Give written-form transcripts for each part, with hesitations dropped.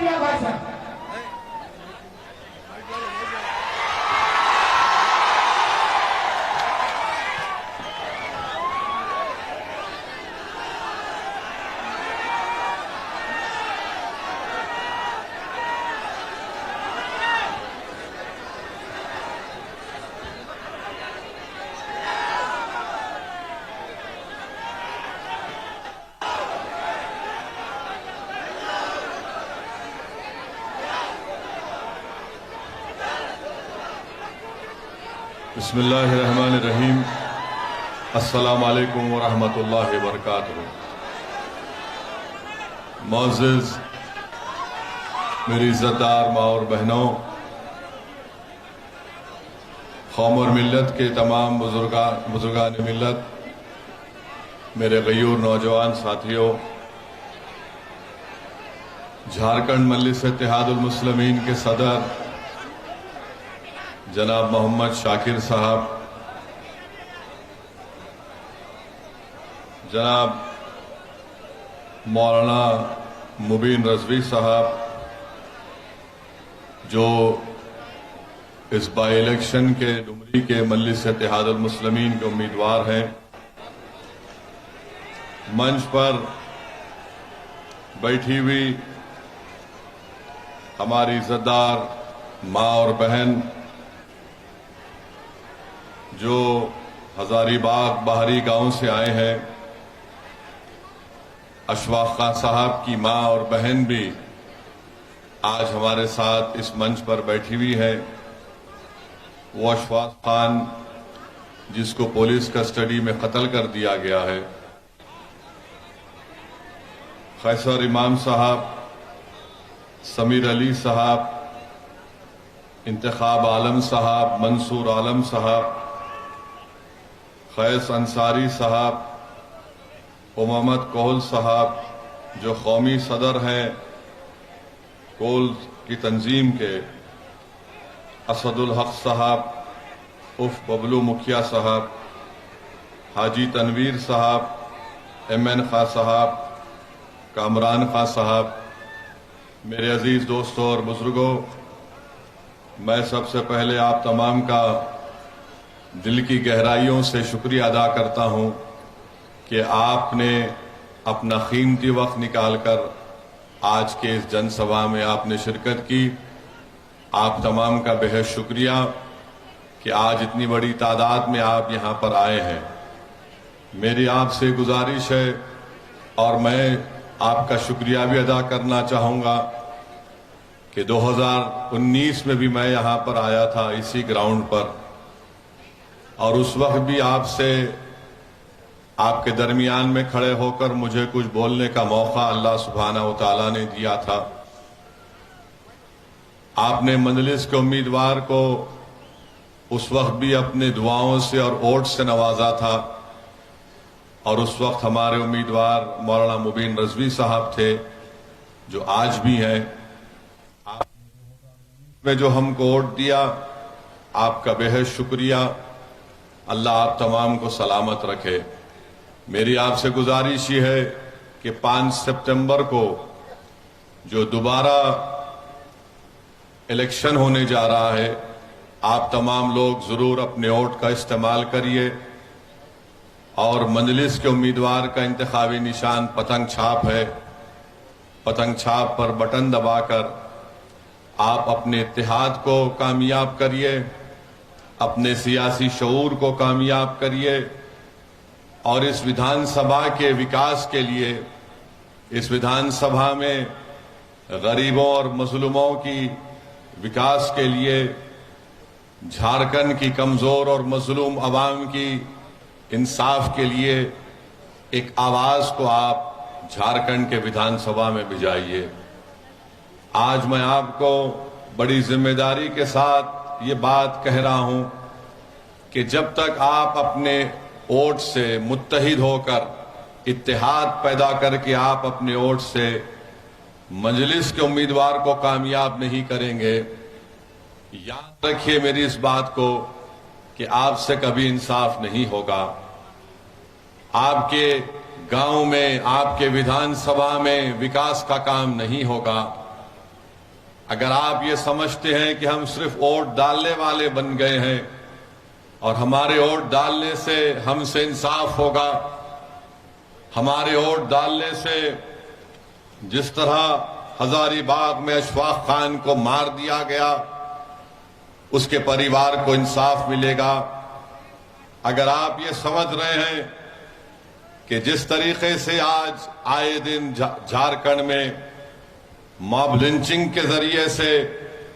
दिया भाई साहब। बिस्मिल्लाहिर्रहमानिर्रहीम। अस्सलामु अलैकुम व रहमतुल्लाहि व बरकातुहू। मोअज़्ज़िज़ मेरी इज़्ज़तदार माँ और बहनों, कौम और मिल्लत के तमाम बुजुर्गान मिल्लत, मेरे गयूर नौजवान साथियों, झारखंड मजलिस इत्तेहादुल मुस्लिमीन के सदर जनाब मोहम्मद शाकिर साहब, जनाब मौलाना मुबीन रजवी साहब, जो इस बाई इलेक्शन के डुमरी के मजलिस इत्तेहादुल मुस्लिमीन के उम्मीदवार हैं, मंच पर बैठी हुई हमारी इज़्ज़तदार माँ और बहन जो हजारीबाग बाहरी गांव से आए हैं, अशफाक खान साहब की मां और बहन भी आज हमारे साथ इस मंच पर बैठी हुई है। वो अशफाक खान जिसको पुलिस कस्टडी में कत्ल कर दिया गया है, खैसर इमाम साहब, समीर अली साहब, इंतखाब आलम साहब, मंसूर आलम साहब, खैस अंसारी साहब, मोहम्मद कोहल साहब जो कौमी सदर हैं कोल की तंजीम के, असदुल हक साहब उफ बबलू मुखिया साहब, हाजी तनवीर साहब, MN खां साहब, कामरान खां साहब, मेरे अजीज दोस्तों और बुजुर्गों, मैं सबसे पहले आप तमाम का दिल की गहराइयों से शुक्रिया अदा करता हूं कि आपने अपना कीमती वक्त निकालकर आज के इस जनसभा में आपने शिरकत की। आप तमाम का बेहद शुक्रिया कि आज इतनी बड़ी तादाद में आप यहां पर आए हैं। मेरी आपसे गुजारिश है और मैं आपका शुक्रिया भी अदा करना चाहूंगा कि 2019 में भी मैं यहां पर आया था इसी ग्राउंड पर, और उस वक्त भी आपसे आपके दरमियान में खड़े होकर मुझे कुछ बोलने का मौका अल्लाह सुब्हानहू व तआला ने दिया था। आपने मजलिस के उम्मीदवार को उस वक्त भी अपने दुआओं से और वोट से नवाजा था, और उस वक्त हमारे उम्मीदवार मौलाना मुबीन रजवी साहब थे जो आज भी हैं। आपने जो हमको वोट दिया, आपका बेहद शुक्रिया। अल्लाह आप तमाम को सलामत रखे। मेरी आपसे गुजारिश ये है कि 5 सितंबर को जो दोबारा इलेक्शन होने जा रहा है, आप तमाम लोग जरूर अपने वोट का इस्तेमाल करिए और मजलिस के उम्मीदवार का इंतखाबी निशान पतंग छाप है। पतंग छाप पर बटन दबाकर आप अपने इत्तेहाद को कामयाब करिए, अपने सियासी शऊर को कामयाब करिए और इस विधानसभा के विकास के लिए, इस विधानसभा में गरीबों और मजलूमों की विकास के लिए, झारखंड की कमजोर और मजलूम अवाम की इंसाफ के लिए एक आवाज को आप झारखंड के विधानसभा में भिजाइए। आज मैं आपको बड़ी जिम्मेदारी के साथ ये बात कह रहा हूं कि जब तक आप अपने वोट से मुत्तहिद होकर, इत्तेहाद पैदा करके आप अपने वोट से मजलिस के उम्मीदवार को कामयाब नहीं करेंगे, याद रखिए मेरी इस बात को कि आपसे कभी इंसाफ नहीं होगा। आपके गांव में, आपके विधानसभा में विकास का काम नहीं होगा। अगर आप ये समझते हैं कि हम सिर्फ वोट डालने वाले बन गए हैं और हमारे वोट डालने से हमसे इंसाफ होगा, हमारे वोट डालने से जिस तरह हजारीबाग में अशफाक खान को मार दिया गया उसके परिवार को इंसाफ मिलेगा, अगर आप ये समझ रहे हैं कि जिस तरीके से आज आए दिन झारखंड में मॉब लिंचिंग के जरिए से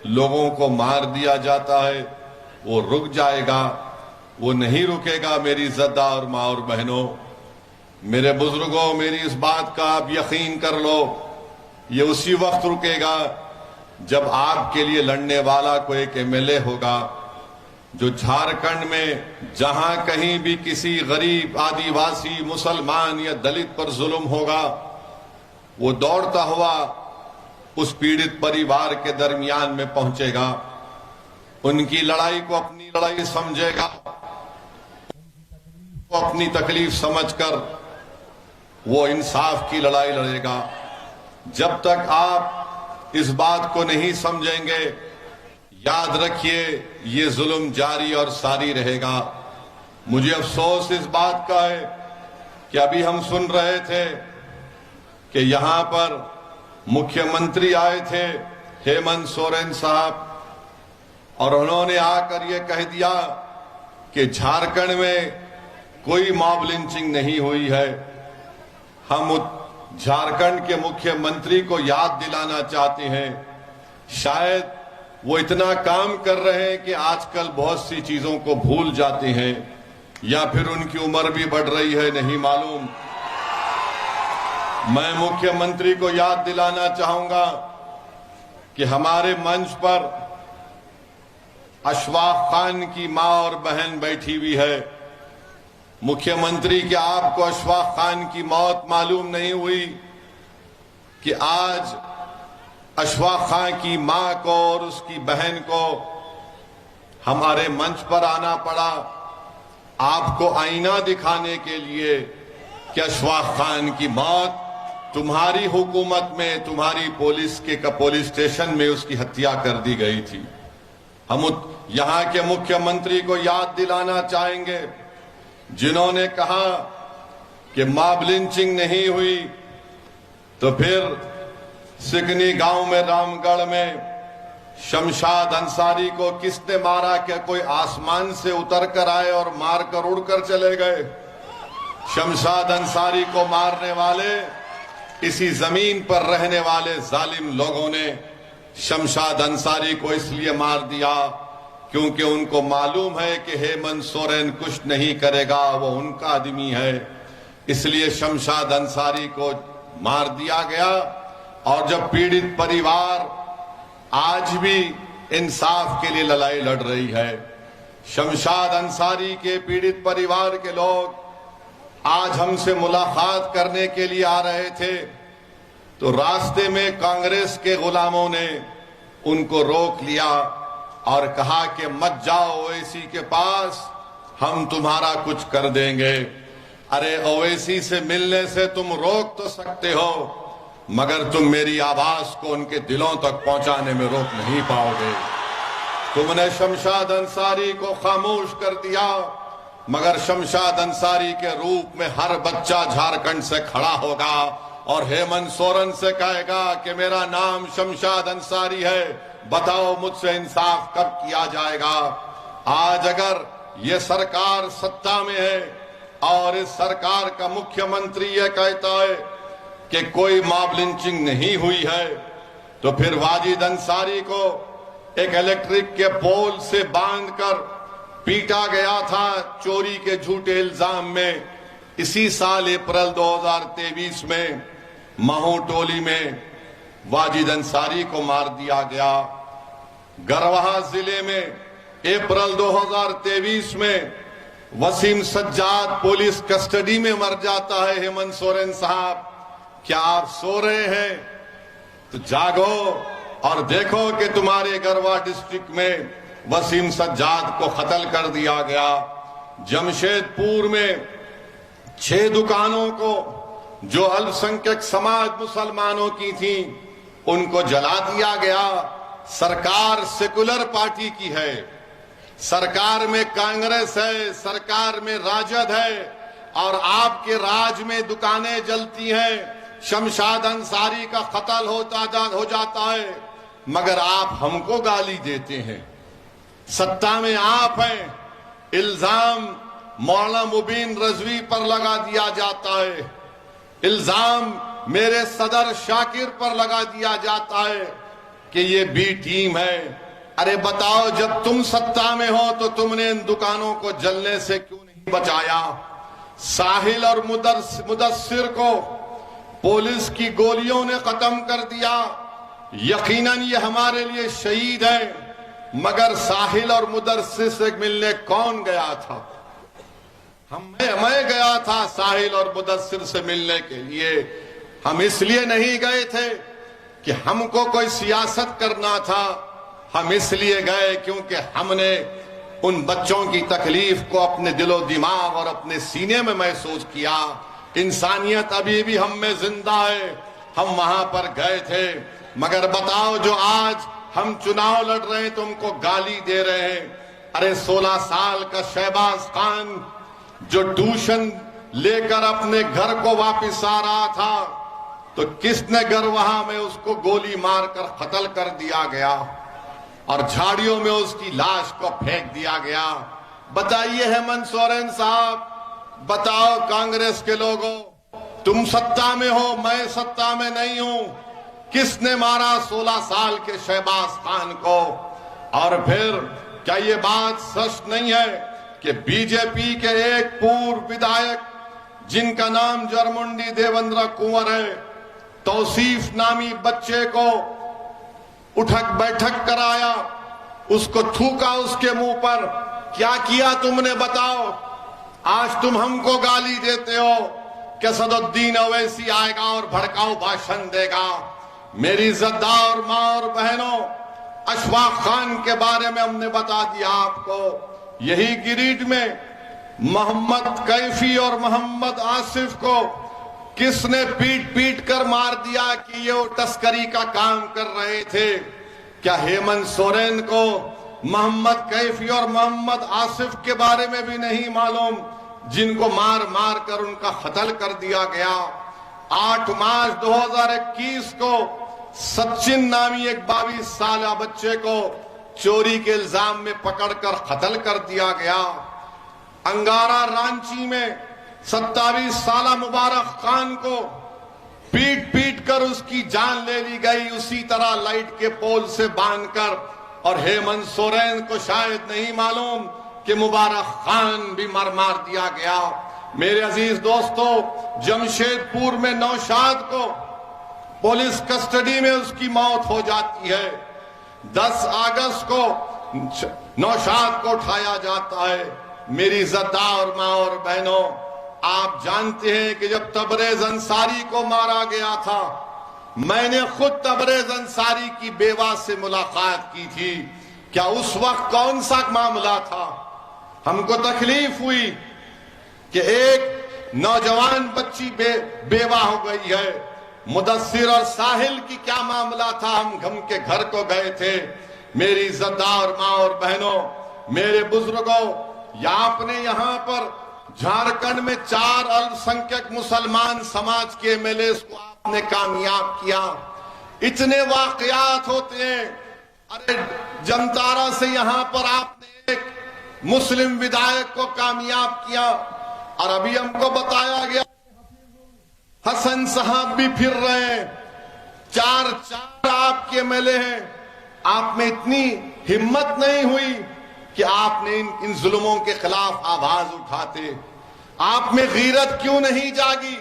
लोगों को मार दिया जाता है वो रुक जाएगा, वो नहीं रुकेगा। मेरी इज्जतदार माँ और बहनों, मेरे बुजुर्गों, मेरी इस बात का आप यकीन कर लो, ये उसी वक्त रुकेगा जब आपके लिए लड़ने वाला कोई एक एमएलए होगा जो झारखंड में जहां कहीं भी किसी गरीब, आदिवासी, मुसलमान या दलित पर जुल्म होगा वो दौड़ता हुआ उस पीड़ित परिवार के दरमियान में पहुंचेगा, उनकी लड़ाई को अपनी लड़ाई समझेगा, वो अपनी तकलीफ समझकर वो इंसाफ की लड़ाई लड़ेगा। जब तक आप इस बात को नहीं समझेंगे, याद रखिए ये जुल्म जारी और सारी रहेगा। मुझे अफसोस इस बात का है कि अभी हम सुन रहे थे कि यहां पर मुख्यमंत्री आए थे हेमंत सोरेन साहब और उन्होंने आकर ये कह दिया कि झारखंड में कोई मॉब लिंचिंग नहीं हुई है। हम झारखंड के मुख्यमंत्री को याद दिलाना चाहते हैं, शायद वो इतना काम कर रहे हैं कि आजकल बहुत सी चीजों को भूल जाते हैं या फिर उनकी उम्र भी बढ़ रही है, नहीं मालूम। मैं मुख्यमंत्री को याद दिलाना चाहूंगा कि हमारे मंच पर अशफाक खान की मां और बहन बैठी हुई है। मुख्यमंत्री, क्या आपको अशफाक खान की मौत मालूम नहीं हुई कि आज अशफाक खान की मां को और उसकी बहन को हमारे मंच पर आना पड़ा आपको आईना दिखाने के लिए कि अशफाक खान की मौत तुम्हारी हुकूमत में, तुम्हारी पुलिस स्टेशन में उसकी हत्या कर दी गई थी। हम यहां के मुख्यमंत्री को याद दिलाना चाहेंगे जिन्होंने कहा कि मॉब लिंचिंग नहीं हुई, तो फिर सिकनी गांव में, रामगढ़ में शमशाद अंसारी को किसने मारा? क्या कोई आसमान से उतर कर आए और मारकर उड़कर चले गए? शमशाद अंसारी को मारने वाले इसी जमीन पर रहने वाले जालिम लोगों ने शमशाद अंसारी को इसलिए मार दिया क्योंकि उनको मालूम है कि हेमंत सोरेन कुछ नहीं करेगा, वो उनका आदमी है, इसलिए शमशाद अंसारी को मार दिया गया। और जब पीड़ित परिवार आज भी इंसाफ के लिए लड़ाई लड़ रही है, शमशाद अंसारी के पीड़ित परिवार के लोग आज हमसे मुलाकात करने के लिए आ रहे थे, तो रास्ते में कांग्रेस के गुलामों ने उनको रोक लिया और कहा कि मत जाओ ओवैसी के पास, हम तुम्हारा कुछ कर देंगे। अरे ओवैसी से मिलने से तुम रोक तो सकते हो, मगर तुम मेरी आवाज को उनके दिलों तक पहुंचाने में रोक नहीं पाओगे। तुमने शमशाद अंसारी को खामोश कर दिया, मगर शमशाद अंसारी के रूप में हर बच्चा झारखंड से खड़ा होगा और हेमंत सोरेन से कहेगा कि मेरा नाम शमशाद अंसारी है, बताओ मुझसे इंसाफ कब किया जाएगा। आज अगर ये सरकार सत्ता में है और इस सरकार का मुख्यमंत्री ये कहता है कि कोई मॉब लिंचिंग नहीं हुई है, तो फिर वाजिद अंसारी को एक इलेक्ट्रिक के पोल से बांधकर पीटा गया था चोरी के झूठे इल्जाम में। इसी साल अप्रैल 2023 में महू टोली में वाजिद अंसारी को मार दिया गया। गरवाहा जिले में अप्रैल 2023 में वसीम सज्जाद पुलिस कस्टडी में मर जाता है। हेमंत सोरेन साहब, क्या आप सो रहे हैं? तो जागो और देखो कि तुम्हारे गरवा डिस्ट्रिक्ट में वसीम सज्जाद को कत्ल कर दिया गया। जमशेदपुर में 6 दुकानों को जो अल्पसंख्यक समाज मुसलमानों की थी उनको जला दिया गया। सरकार सेकुलर पार्टी की है, सरकार में कांग्रेस है, सरकार में राजद है, और आपके राज में दुकानें जलती हैं, शमशाद अंसारी का कत्ल हो जाता है, मगर आप हमको गाली देते हैं। सत्ता में आप हैं, इल्जाम मौलाना मुबीन रजवी पर लगा दिया जाता है, इल्जाम मेरे सदर शाकिर पर लगा दिया जाता है कि ये बी टीम है। अरे बताओ, जब तुम सत्ता में हो तो तुमने इन दुकानों को जलने से क्यों नहीं बचाया? साहिल और मुदस्सिर को पुलिस की गोलियों ने खत्म कर दिया। यकीनन ये हमारे लिए शहीद है, मगर साहिल और मुदस्सिर से मिलने कौन गया था? मैं गया था साहिल और मुदस्सिर से मिलने के लिए। हम इसलिए नहीं गए थे कि हमको कोई सियासत करना था, हम इसलिए गए क्योंकि हमने उन बच्चों की तकलीफ को अपने दिलो दिमाग और अपने सीने में महसूस किया। इंसानियत अभी भी हम में जिंदा है, हम वहां पर गए थे। मगर बताओ, जो आज हम चुनाव लड़ रहे हैं तो उनको गाली दे रहे हैं। अरे 16 साल का शहबाज खान जो ट्यूशन लेकर अपने घर को वापस आ रहा था, तो किसने गरवाहा में उसको गोली मारकर कत्ल कर दिया गया और झाड़ियों में उसकी लाश को फेंक दिया गया। बताइए हेमंत सोरेन साहब, बताओ कांग्रेस के लोगों, तुम सत्ता में हो, मैं सत्ता में नहीं हूं, किसने मारा 16 साल के शहबाज खान को? और फिर क्या ये बात सच नहीं है कि बीजेपी के एक पूर्व विधायक जिनका नाम जरमुंडी देवेंद्र कुंवर है, तौसीफ नामी बच्चे को उठक बैठक कराया, उसको थूका उसके मुंह पर? क्या किया तुमने बताओ? आज तुम हमको गाली देते हो कि सदुद्दीन ओवैसी आएगा और भड़काऊ भाषण देगा। मेरी इज्जतदार मां और बहनों, अशफाक खान के बारे में हमने बता दिया आपको। यही गिरिडीह में मोहम्मद कैफी और मोहम्मद आसिफ को किसने पीट पीट कर मार दिया कि ये तस्करी का काम कर रहे थे? क्या हेमंत सोरेन को मोहम्मद कैफी और मोहम्मद आसिफ के बारे में भी नहीं मालूम, जिनको मार मार कर उनका कत्ल कर दिया गया? 8 मार्च 2021 को सचिन नामी एक 22 साल बच्चे को चोरी के इल्जाम में पकड़कर कत्ल कर दिया गया। अंगारा रांची में 27 साल मुबारक खान को पीट पीट कर उसकी जान ले ली गई, उसी तरह लाइट के पोल से बांधकर। और हेमंत सोरेन को शायद नहीं मालूम कि मुबारक खान भी मार दिया गया। मेरे अजीज दोस्तों, जमशेदपुर में नौशाद को पुलिस कस्टडी में उसकी मौत हो जाती है। 10 अगस्त को नौशाद को उठाया जाता है। मेरी इज्जतदार मां और बहनों, आप जानते हैं कि जब तबरेज अंसारी को मारा गया था, मैंने खुद तबरेज अंसारी की बेवा से मुलाकात की थी। क्या उस वक्त कौन सा मामला था? हमको तकलीफ हुई कि एक नौजवान बच्ची बेवा हो गई है। मुदस्सिर और साहिल की क्या मामला था? हम के घर को गए थे। मेरी इज्जतदार मां और बहनों, मेरे बुजुर्गों, आपने यहां पर झारखंड में 4 अल्पसंख्यक मुसलमान समाज के एमएलए को आपने कामयाब किया। इतने वाकयात होते हैं। अरे जमतारा से यहां पर आपने एक मुस्लिम विधायक को कामयाब किया, और अभी हमको बताया गया हसन साहब भी फिर रहे हैं। 4 आपके एमएलए हैं। आप में इतनी हिम्मत नहीं हुई कि आपने इन जुल्मों के खिलाफ आवाज उठाते? आप में गीरत क्यों नहीं जागी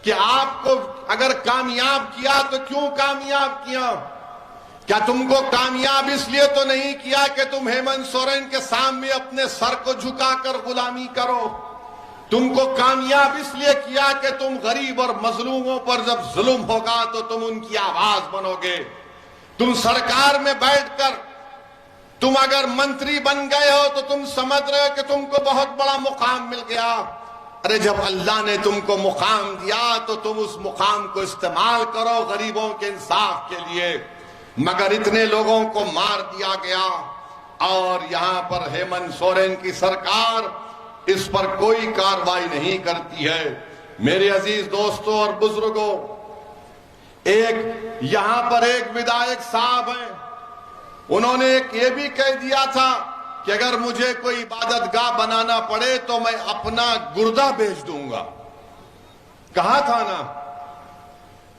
कि आपको अगर कामयाब किया तो क्यों कामयाब किया? क्या तुमको कामयाब इसलिए तो नहीं किया कि तुम हेमंत सोरेन के सामने अपने सर को झुकाकर गुलामी करो? तुमको कामयाब इसलिए किया कि तुम गरीब और मजलूमों पर जब जुल्म होगा तो तुम उनकी आवाज बनोगे। तुम सरकार में बैठकर तुम अगर मंत्री बन गए हो तो तुम समझ रहे हो कि तुमको बहुत बड़ा मुकाम मिल गया। अरे जब अल्लाह ने तुमको मुकाम दिया तो तुम उस मुकाम को इस्तेमाल करो गरीबों के इंसाफ के लिए। मगर इतने लोगों को मार दिया गया और यहां पर हेमंत सोरेन की सरकार इस पर कोई कार्रवाई नहीं करती है। मेरे अजीज दोस्तों और बुजुर्गों, यहां पर एक विधायक साहब हैं, उन्होंने ये भी कह दिया था कि अगर मुझे कोई इबादतगाह बनाना पड़े तो मैं अपना गुर्दा बेच दूंगा। कहा था ना,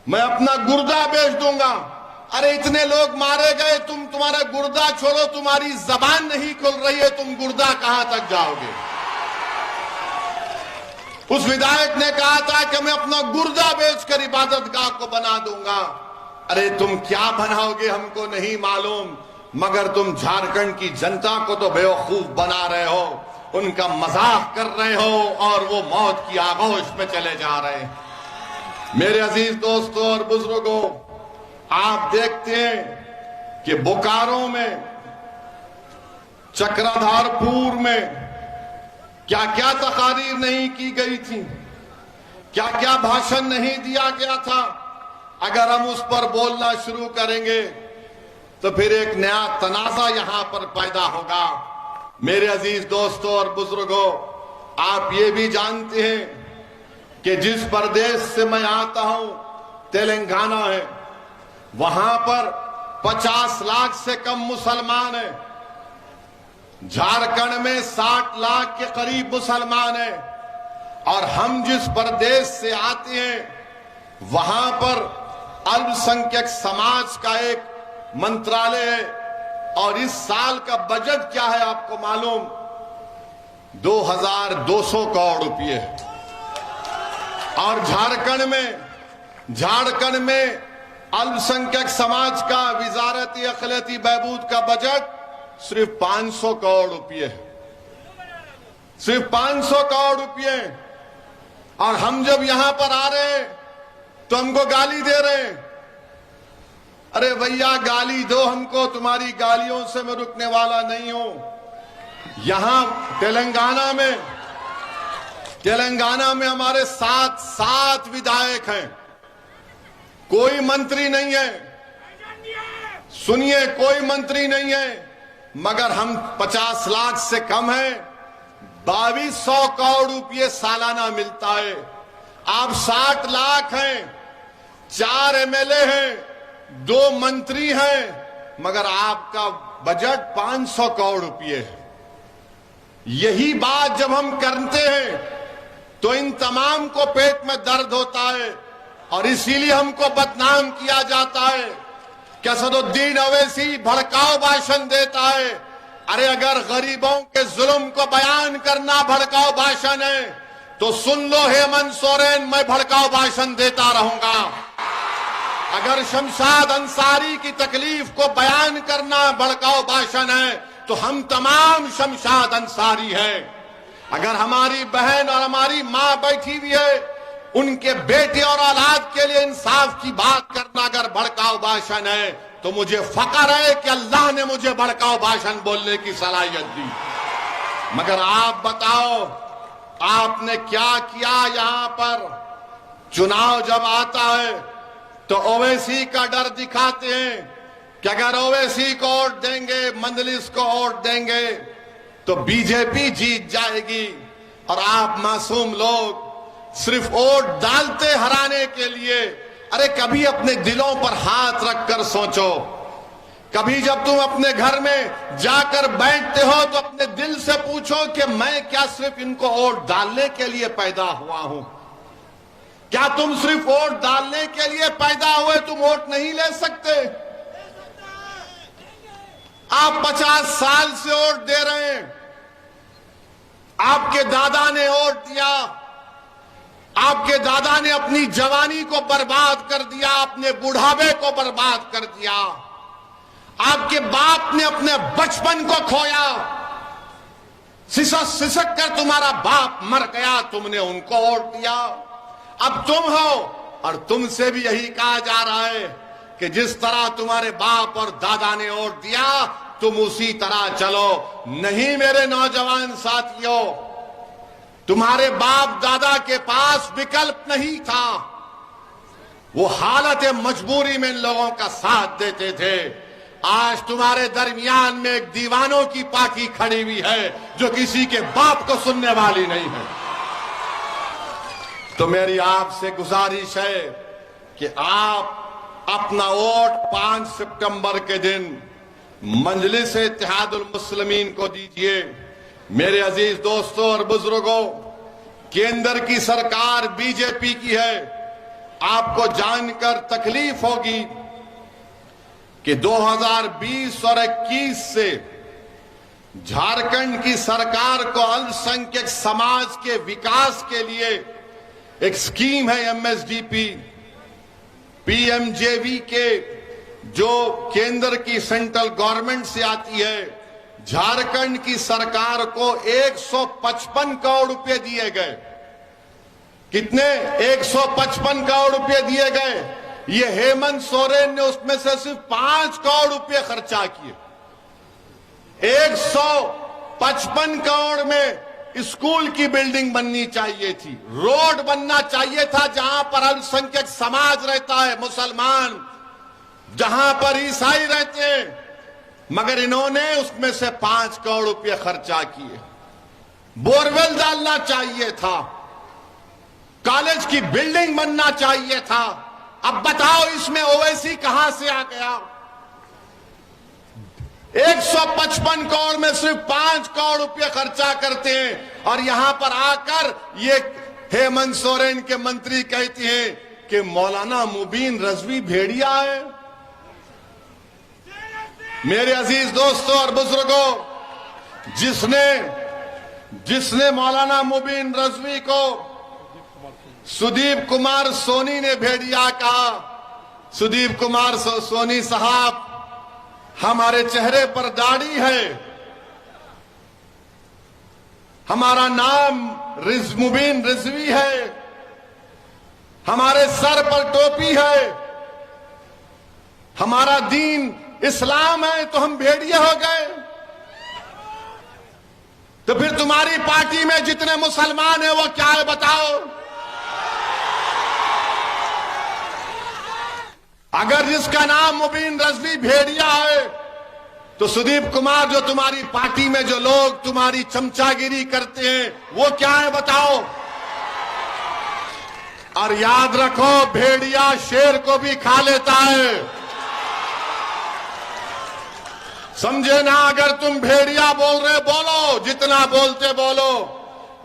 मैं अपना गुर्दा बेच दूंगा। अरे इतने लोग मारे गए, तुम्हारा गुर्दा छोड़ो, तुम्हारी जबान नहीं खुल रही है, तुम गुर्दा कहां तक जाओगे। उस विधायक ने कहा था कि मैं अपना गुर्दा बेचकर इबादतगाह को बना दूंगा। अरे तुम क्या बनाओगे हमको नहीं मालूम, मगर तुम झारखंड की जनता को तो बेवकूफ बना रहे हो, उनका मजाक कर रहे हो और वो मौत की आगोश में चले जा रहे हैं। मेरे अजीज दोस्तों और बुजुर्गों, आप देखते हैं कि बोकारो में, चक्रधरपुर में क्या क्या तकारीर नहीं की गई थी, क्या क्या भाषण नहीं दिया गया था। अगर हम उस पर बोलना शुरू करेंगे तो फिर एक नया तनाजा यहां पर पैदा होगा। मेरे अजीज दोस्तों और बुजुर्गों, आप ये भी जानते हैं कि जिस प्रदेश से मैं आता हूं, तेलंगाना है, वहां पर 50 लाख से कम मुसलमान हैं। झारखंड में 60 लाख के करीब मुसलमान हैं। और हम जिस प्रदेश से आते हैं वहां पर अल्पसंख्यक समाज का एक मंत्रालय है, और इस साल का बजट क्या है आपको मालूम? 2200 करोड़ रुपए है। और झारखंड में अल्पसंख्यक समाज का विजारती अखिलती बहबूद का बजट सिर्फ 500 करोड़ रुपए है, सिर्फ 500 करोड़ रुपए। और हम जब यहां पर आ रहे हैं तो हमको गाली दे रहे हैं। अरे भैया गाली दो हमको, तुम्हारी गालियों से मैं रुकने वाला नहीं हूं। यहां तेलंगाना में हमारे सात विधायक हैं, कोई मंत्री नहीं है। सुनिए, कोई मंत्री नहीं है, मगर हम 50 लाख से कम हैं। 2200 करोड़ रुपये सालाना मिलता है। आप 60 लाख हैं, 4 एमएलए हैं, 2 मंत्री हैं, मगर आपका बजट 500 करोड़ रुपये है। यही बात जब हम करते हैं तो इन तमाम को पेट में दर्द होता है, और इसीलिए हमको बदनाम किया जाता है कि असदुद्दीन ओवैसी भड़काऊ भाषण देता है। अरे अगर गरीबों के जुल्म को बयान करना भड़काऊ भाषण है तो सुन लो हेमंत सोरेन, मैं भड़काऊ भाषण देता रहूंगा। अगर शमशाद अंसारी की तकलीफ को बयान करना भड़काऊ भाषण है तो हम तमाम शमशाद अंसारी हैं। अगर हमारी बहन और हमारी मां बैठी हुई है, उनके बेटे और औलाद के लिए इंसाफ की बात करना अगर भड़काऊ भाषण है तो मुझे फख्र है कि अल्लाह ने मुझे भड़काऊ भाषण बोलने की सलाहियत दी। मगर आप बताओ, आपने क्या किया? यहां पर चुनाव जब आता है तो ओवैसी का डर दिखाते हैं कि अगर ओवैसी को वोट देंगे, मंजलिस को वोट देंगे तो बीजेपी जीत जाएगी। और आप मासूम लोग सिर्फ वोट डालते हराने के लिए। अरे कभी अपने दिलों पर हाथ रखकर सोचो, कभी जब तुम अपने घर में जाकर बैठते हो तो अपने दिल से पूछो कि मैं क्या सिर्फ इनको वोट डालने के लिए पैदा हुआ हूं? क्या तुम सिर्फ वोट डालने के लिए पैदा हुए? तुम वोट नहीं ले सकते। आप 50 साल से वोट दे रहे हैं, आपके दादा ने वोट दिया, आपके दादा ने अपनी जवानी को बर्बाद कर दिया, अपने बुढ़ापे को बर्बाद कर दिया, आपके बाप ने अपने बचपन को खोया, सिसक सिसक कर तुम्हारा बाप मर गया, तुमने उनको वोट दिया। अब तुम हो और तुमसे भी यही कहा जा रहा है कि जिस तरह तुम्हारे बाप और दादा ने वोट दिया तुम उसी तरह चलो। नहीं मेरे नौजवान साथियों, तुम्हारे बाप दादा के पास विकल्प नहीं था। वो हालत मजबूरी में इन लोगों का साथ देते थे। आज तुम्हारे दरमियान में एक दीवानों की पार्टी खड़ी हुई है जो किसी के बाप को सुनने वाली नहीं है। तो मेरी आपसे गुजारिश है कि आप अपना वोट 5 सितंबर के दिन मजलिस इत्तेहादुल मुस्लिमीन को दीजिए। मेरे अजीज दोस्तों और बुजुर्गों, केंद्र की सरकार बीजेपी की है। आपको जानकर तकलीफ होगी कि 2020 और 21 से झारखंड की सरकार को अल्पसंख्यक समाज के विकास के लिए एक स्कीम है एमएसडीपी, पीएमजेवी के, जो केंद्र की सेंट्रल गवर्नमेंट से आती है। झारखंड की सरकार को 155 करोड़ रुपए दिए गए। कितने? 155 करोड़ रुपए दिए गए। ये हेमंत सोरेन ने उसमें से सिर्फ 5 करोड़ रुपए खर्चा किए। 155 करोड़ में स्कूल की बिल्डिंग बननी चाहिए थी, रोड बनना चाहिए था जहां पर अल्पसंख्यक समाज रहता है, मुसलमान, जहां पर ईसाई रहते हैं, मगर इन्होंने उसमें से 5 करोड़ रुपए खर्चा किए। बोरवेल डालना चाहिए था, कॉलेज की बिल्डिंग बनना चाहिए था। अब बताओ इसमें ओवैसी कहां से आ गया? 155 करोड़ में सिर्फ 5 करोड़ रुपए खर्चा करते हैं और यहां पर आकर ये हेमंत सोरेन के मंत्री कहते हैं कि मौलाना मुबीन रजवी भेड़िया है। मेरे अजीज दोस्तों और बुजुर्गों, जिसने मौलाना मुबीन रजवी को सुदीप कुमार सोनी ने भेड़िया कहा। सुदीप कुमार सोनी साहब, हमारे चेहरे पर दाढ़ी है, हमारा नाम मुबीन रिजवी है, हमारे सर पर टोपी है, हमारा दीन इस्लाम है, तो हम भेड़िए हो गए। तो फिर तुम्हारी पार्टी में जितने मुसलमान हैं वो क्या है बताओ? अगर जिसका नाम मुबीन रजवी भेड़िया है तो सुदीप कुमार, जो तुम्हारी पार्टी में जो लोग तुम्हारी चमचागिरी करते हैं वो क्या है बताओ? और याद रखो, भेड़िया शेर को भी खा लेता है, समझे ना? अगर तुम भेड़िया बोल रहे बोलो, जितना बोलते बोलो,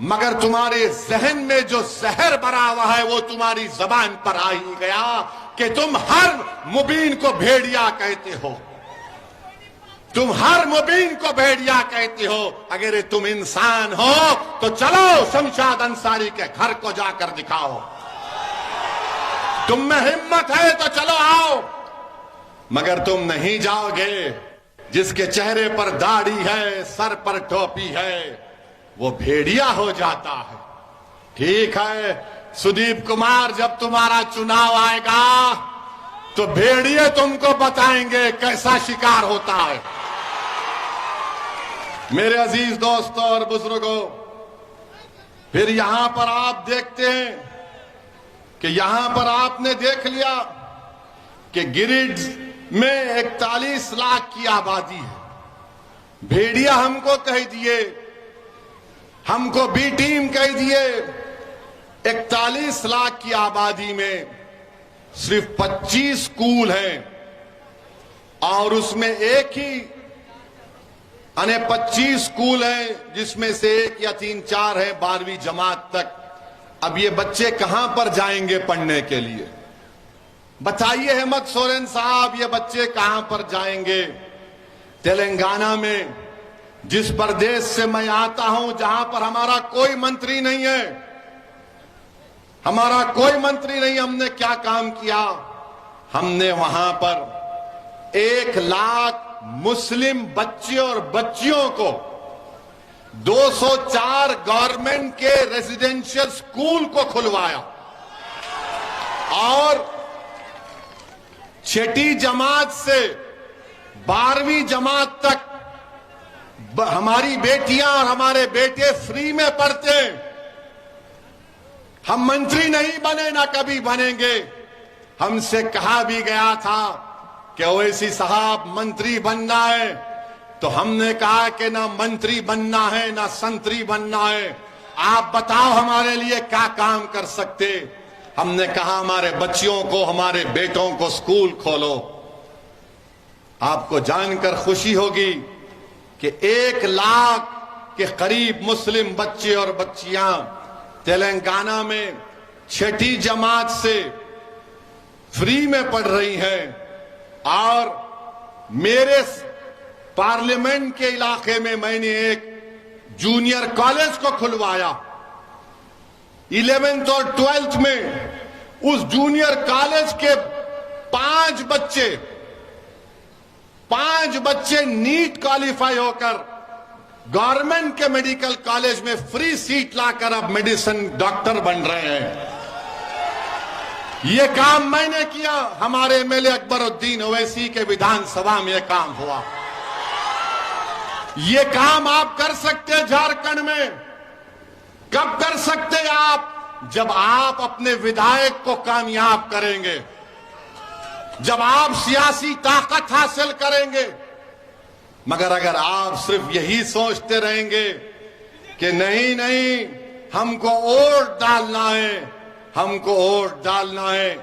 मगर तुम्हारे जहन में जो जहर भरा हुआ है वो तुम्हारी जबान पर आ ही गया कि तुम हर मुबीन को भेड़िया कहते हो, तुम हर मुबीन को भेड़िया कहते हो। अगर तुम इंसान हो तो चलो शमशाद अंसारी के घर को जाकर दिखाओ। तुम में हिम्मत है तो चलो आओ, मगर तुम नहीं जाओगे। जिसके चेहरे पर दाढ़ी है, सर पर टोपी है, वो भेड़िया हो जाता है। ठीक है सुदीप कुमार, जब तुम्हारा चुनाव आएगा तो भेड़िए तुमको बताएंगे कैसा शिकार होता है। मेरे अजीज दोस्तों और बुजुर्गों, फिर यहां पर आप देखते हैं कि यहां पर आपने देख लिया कि गिरिडीह में 41 लाख की आबादी है। भेड़िया हमको कह दिए, हमको बी टीम कह दिए। 41 लाख की आबादी में सिर्फ 25 स्कूल हैं और उसमें एक ही 25 स्कूल हैं जिसमें से 1 या 3-4 है 12वीं जमात तक। अब ये बच्चे कहां पर जाएंगे पढ़ने के लिए? बताइए हेमंत सोरेन साहब, ये बच्चे कहां पर जाएंगे? तेलंगाना में, जिस प्रदेश से मैं आता हूं, जहां पर हमारा कोई मंत्री नहीं है, हमारा कोई मंत्री नहीं, हमने क्या काम किया? हमने वहां पर 1 लाख मुस्लिम बच्चे और बच्चियों को 204 गवर्नमेंट के रेजिडेंशियल स्कूल को खुलवाया और 6ठी जमात से 12वीं जमात तक हमारी बेटियां और हमारे बेटे फ्री में पढ़ते हैं। हम मंत्री नहीं बने, ना कभी बनेंगे। हमसे कहा भी गया था कि ओवैसी साहब मंत्री बनना है, तो हमने कहा कि ना मंत्री बनना है ना संतरी बनना है, आप बताओ हमारे लिए क्या काम कर सकते। हमने कहा हमारे बच्चियों को, हमारे बेटों को स्कूल खोलो। आपको जानकर खुशी होगी कि 1 लाख के करीब मुस्लिम बच्चे और बच्चियां तेलंगाना में 6ठी जमात से फ्री में पढ़ रही हैं। और मेरे पार्लियामेंट के इलाके में मैंने एक जूनियर कॉलेज को खुलवाया। 11th और 12th में उस जूनियर कॉलेज के 5 बच्चे नीट क्वालिफाई होकर गवर्नमेंट के मेडिकल कॉलेज में फ्री सीट लाकर अब मेडिसिन डॉक्टर बन रहे हैं। यह काम मैंने किया, हमारे एमएलए अकबरुद्दीन ओवैसी के विधानसभा में यह काम हुआ। ये काम आप कर सकते हैं झारखंड में। कब कर सकते हैं आप? जब आप अपने विधायक को कामयाब करेंगे, जब आप सियासी ताकत हासिल करेंगे। मगर अगर आप सिर्फ यही सोचते रहेंगे कि नहीं नहीं हमको वोट डालना है, हमको वोट डालना है,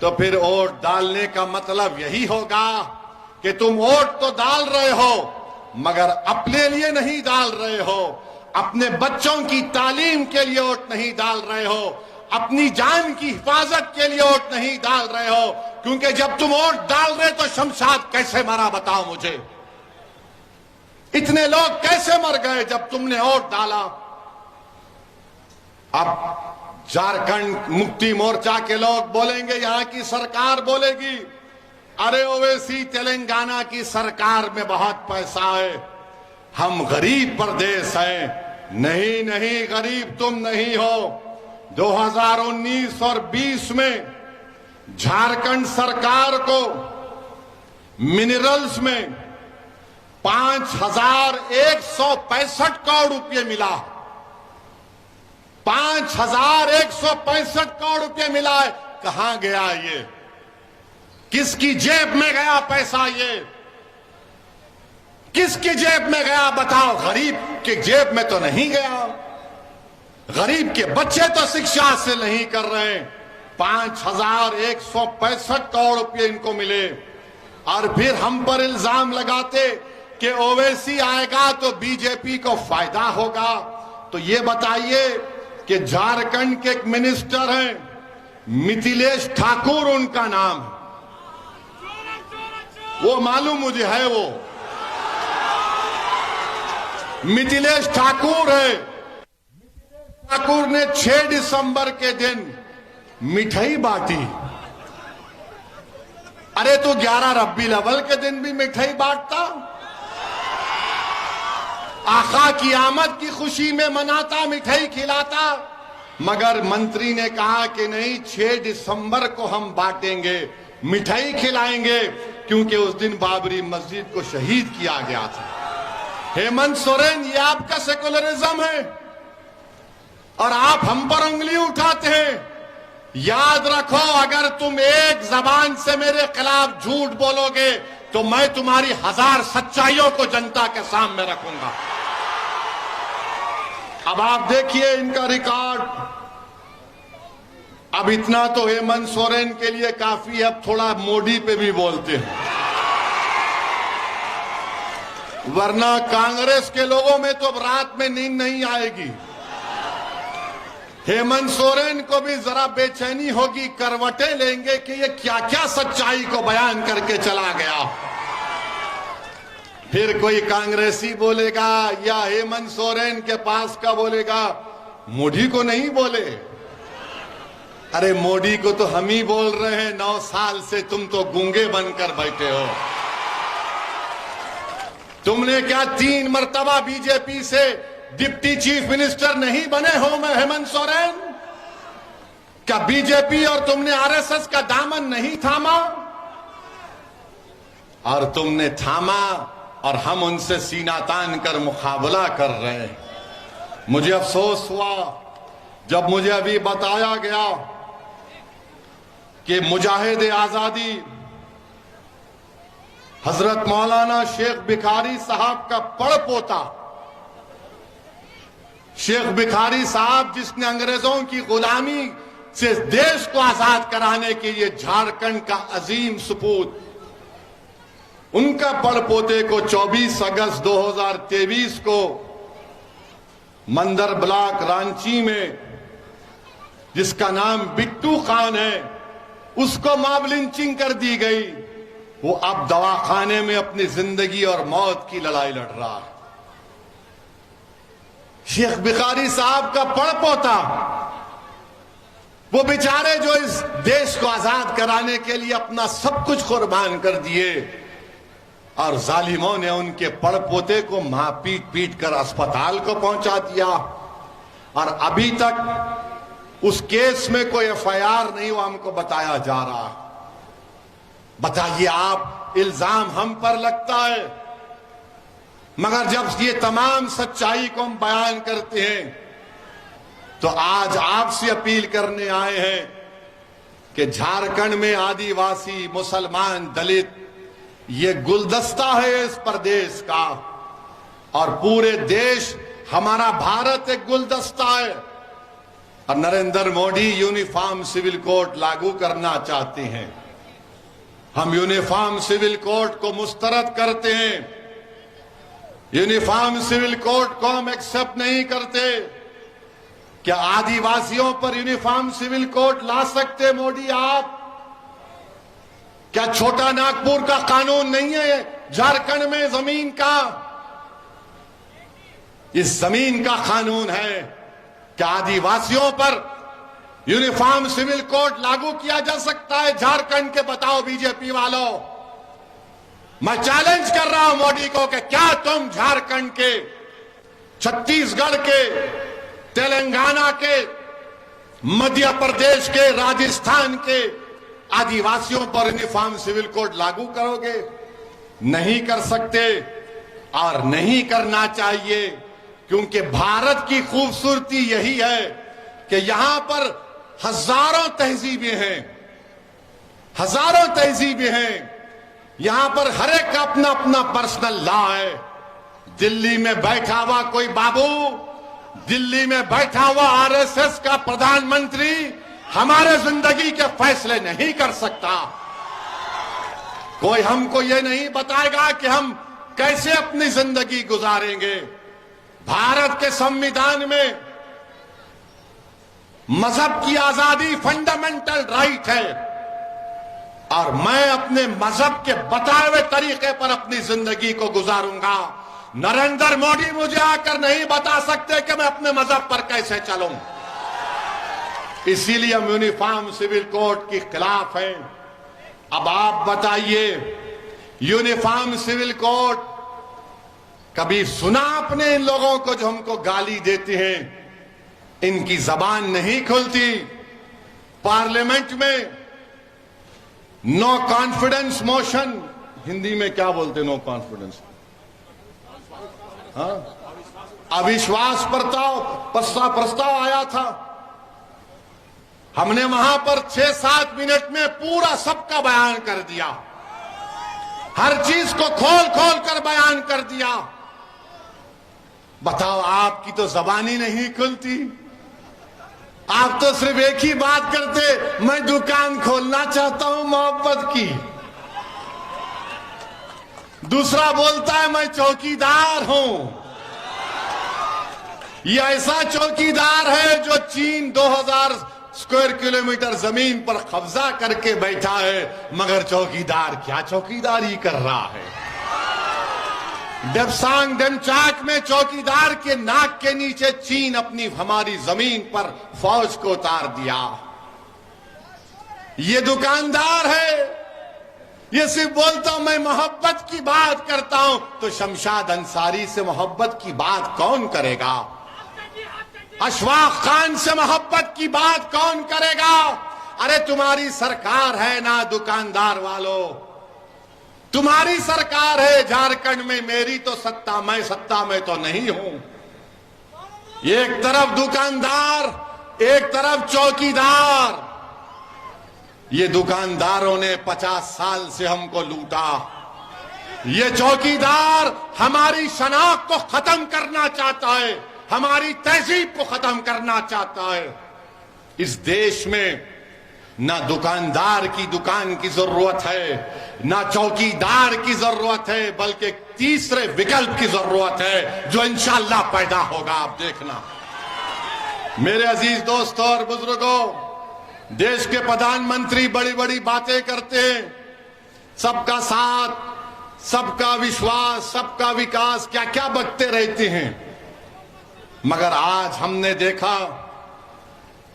तो फिर वोट डालने का मतलब यही होगा कि तुम वोट तो डाल रहे हो मगर अपने लिए नहीं डाल रहे हो, अपने बच्चों की तालीम के लिए वोट नहीं डाल रहे हो, अपनी जान की हिफाजत के लिए वोट नहीं डाल रहे हो। क्योंकि जब तुम वोट डाल रहे तो शमशाद कैसे मरा बताओ मुझे? इतने लोग कैसे मर गए जब तुमने वोट डाला? अब झारखंड मुक्ति मोर्चा के लोग बोलेंगे, यहां की सरकार बोलेगी, अरे ओवैसी तेलंगाना की सरकार में बहुत पैसा है, हम गरीब प्रदेश हैं। नहीं नहीं, गरीब तुम नहीं हो। 2019 और 20 में झारखंड सरकार को मिनरल्स में 5,165 करोड़ रुपए मिला। 5,165 करोड़ रुपए मिला है। कहां गया ये? किसकी जेब में गया पैसा? ये किसकी जेब में गया बताओ? गरीब की जेब में तो नहीं गया। गरीब के बच्चे तो शिक्षा हासिल नहीं कर रहे। 5,165 करोड़ रुपए इनको मिले। और फिर हम पर इल्जाम लगाते कि ओवैसी आएगा तो बीजेपी को फायदा होगा। तो ये बताइए कि झारखंड के एक मिनिस्टर हैं, मिथिलेश ठाकुर उनका नाम है, वो मालूम मुझे है, वो मिथिलेश ठाकुर है। ठाकुर ने 6 दिसंबर के दिन मिठाई बांटी। अरे तो 11 रब्बीउल अव्वल के दिन भी मिठाई बांटता, आका की आमद की खुशी में मनाता, मिठाई खिलाता। मगर मंत्री ने कहा कि नहीं, 6 दिसंबर को हम बांटेंगे, मिठाई खिलाएंगे, क्योंकि उस दिन बाबरी मस्जिद को शहीद किया गया था। हेमंत सोरेन, ये आपका सेकुलरिज्म है और आप हम पर उंगली उठाते हैं। याद रखो, अगर तुम एक जबान से मेरे खिलाफ झूठ बोलोगे तो मैं तुम्हारी 1000 सच्चाइयों को जनता के सामने रखूंगा। अब आप देखिए इनका रिकॉर्ड। अब इतना तो हेमंत सोरेन के लिए काफी है, अब थोड़ा मोदी पे भी बोलते हैं, वरना कांग्रेस के लोगों में तो रात में नींद नहीं आएगी। हेमंत सोरेन को भी जरा बेचैनी होगी, करवटें लेंगे कि ये क्या क्या सच्चाई को बयान करके चला गया। फिर कोई कांग्रेसी बोलेगा या हेमंत सोरेन के पास का बोलेगा, मोदी को नहीं बोले। अरे मोदी को तो हम ही बोल रहे हैं, 9 साल से तुम तो गूंगे बनकर बैठे हो। तुमने क्या 3 मर्तबा बीजेपी से डिप्टी चीफ मिनिस्टर नहीं बने हो मैं हेमंत सोरेन? क्या बीजेपी और तुमने आरएसएस का दामन नहीं थामा? और तुमने थामा और हम उनसे सीना तान कर मुकाबला कर रहे हैं। मुझे अफसोस हुआ जब मुझे अभी बताया गया कि मुजाहिद आजादी हजरत मौलाना शेख भिखारी साहब का पड़पोता, शेख भिखारी साहब जिसने अंग्रेजों की गुलामी से देश को आजाद कराने के लिए झारखंड का अजीम सपूत, उनका पड़पोते को 24 अगस्त 2023 को मंदर ब्लॉक रांची में, जिसका नाम बिट्टू खान है, उसको मॉब लिंचिंग कर दी गई। वो अब दवाखाने में अपनी जिंदगी और मौत की लड़ाई लड़ रहा है। शेख भिखारी साहब का पड़पोता, वो बेचारे जो इस देश को आजाद कराने के लिए अपना सब कुछ कुर्बान कर दिए, और जालिमों ने उनके पड़पोते को मां पीट पीट कर अस्पताल को पहुंचा दिया, और अभी तक उस केस में कोई एफआईआर नहीं हुआ, हमको बताया जा रहा है। बताइए आप, इल्जाम हम पर लगता है, मगर जब ये तमाम सच्चाई को हम बयान करते हैं तो आज आपसे अपील करने आए हैं कि झारखंड में आदिवासी, मुसलमान, दलित ये गुलदस्ता है इस प्रदेश का, और पूरे देश, हमारा भारत एक गुलदस्ता है। और Narendra Modi uniform civil code लागू करना चाहते हैं। हम यूनिफॉर्म सिविल कोड को मुस्तरद करते हैं। यूनिफॉर्म सिविल कोड को हम एक्सेप्ट नहीं करते। क्या आदिवासियों पर यूनिफॉर्म सिविल कोड ला सकते मोदी आप? क्या छोटा नागपुर का कानून नहीं है झारखंड में जमीन का? इस जमीन का कानून है। क्या आदिवासियों पर यूनिफॉर्म सिविल कोड लागू किया जा सकता है झारखंड के? बताओ बीजेपी वालों, मैं चैलेंज कर रहा हूं मोदी को कि क्या तुम झारखंड के, छत्तीसगढ़ के, तेलंगाना के, मध्य प्रदेश के, राजस्थान के आदिवासियों पर यूनिफॉर्म सिविल कोड लागू करोगे? नहीं कर सकते और नहीं करना चाहिए, क्योंकि भारत की खूबसूरती यही है कि यहां पर हजारों तहजीबें हैं, हजारों तहजीबें हैं। यहां पर हर एक का अपना अपना पर्सनल लॉ है। दिल्ली में बैठा हुआ कोई बाबू, दिल्ली में बैठा हुआ आरएसएस का प्रधानमंत्री हमारे जिंदगी के फैसले नहीं कर सकता। कोई हमको ये नहीं बताएगा कि हम कैसे अपनी जिंदगी गुजारेंगे। भारत के संविधान में मजहब की आजादी फंडामेंटल राइट है, और मैं अपने मजहब के बताए हुए तरीके पर अपनी जिंदगी को गुजारूंगा। नरेंद्र मोदी मुझे आकर नहीं बता सकते कि मैं अपने मजहब पर कैसे चलूं। इसीलिए हम यूनिफॉर्म सिविल कोड के खिलाफ हैं। अब आप बताइए, यूनिफॉर्म सिविल कोड कभी सुना आपने इन लोगों को जो हमको गाली देते हैं? इनकी जबान नहीं खुलती। पार्लियामेंट में नो कॉन्फिडेंस मोशन, हिंदी में क्या बोलते? नो कॉन्फिडेंस, हाँ, अविश्वास प्रस्ताव आया था। हमने वहां पर 6-7 मिनट में पूरा सबका बयान कर दिया, हर चीज को खोल खोल कर बयान कर दिया। बताओ, आपकी तो जबान ही नहीं खुलती। आप तो सिर्फ एक ही बात करते, मैं दुकान खोलना चाहता हूं मोहब्बत की। दूसरा बोलता है मैं चौकीदार हूं। यह ऐसा चौकीदार है जो चीन 2000 स्क्वायर किलोमीटर जमीन पर कब्जा करके बैठा है, मगर चौकीदार क्या चौकीदारी कर रहा है। डेप्सांग डेमचाक में चौकीदार के नाक के नीचे चीन अपनी हमारी जमीन पर फौज को उतार दिया। ये दुकानदार है, ये सिर्फ बोलता हूं मैं मोहब्बत की बात करता हूं, तो शमशाद अंसारी से मोहब्बत की बात कौन करेगा? अशफाक खान से मोहब्बत की बात कौन करेगा? अरे तुम्हारी सरकार है ना दुकानदार वालों, तुम्हारी सरकार है झारखंड में। मेरी तो सत्ता, मैं सत्ता में तो नहीं हूं। एक तरफ दुकानदार, एक तरफ चौकीदार। ये दुकानदारों ने 50 साल से हमको लूटा। ये चौकीदार हमारी शनाख्त को खत्म करना चाहता है, हमारी तहजीब को खत्म करना चाहता है। इस देश में ना दुकानदार की दुकान की जरूरत है, ना चौकीदार की जरूरत है, बल्कि एक तीसरे विकल्प की जरूरत है जो इंशाअल्लाह पैदा होगा। आप देखना। मेरे अजीज दोस्तों और बुजुर्गों, देश के प्रधानमंत्री बड़ी बड़ी बातें करते हैं, सबका साथ, सबका विश्वास, सबका विकास, क्या क्या बकते रहते हैं। मगर आज हमने देखा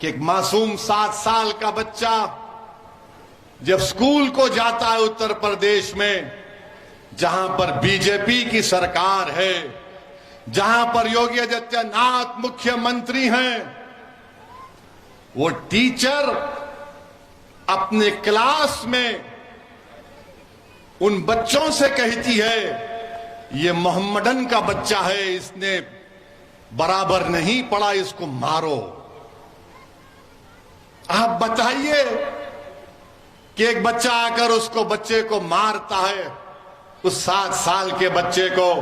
कि एक मासूम 7 साल का बच्चा जब स्कूल को जाता है उत्तर प्रदेश में, जहां पर बीजेपी की सरकार है, जहां पर योगी आदित्यनाथ मुख्यमंत्री हैं, वो टीचर अपने क्लास में उन बच्चों से कहती है, ये मोहम्मदन का बच्चा है, इसने बराबर नहीं पढ़ा, इसको मारो। आप बताइए कि एक बच्चा आकर उसको बच्चे को मारता है, उस 7 साल के बच्चे को,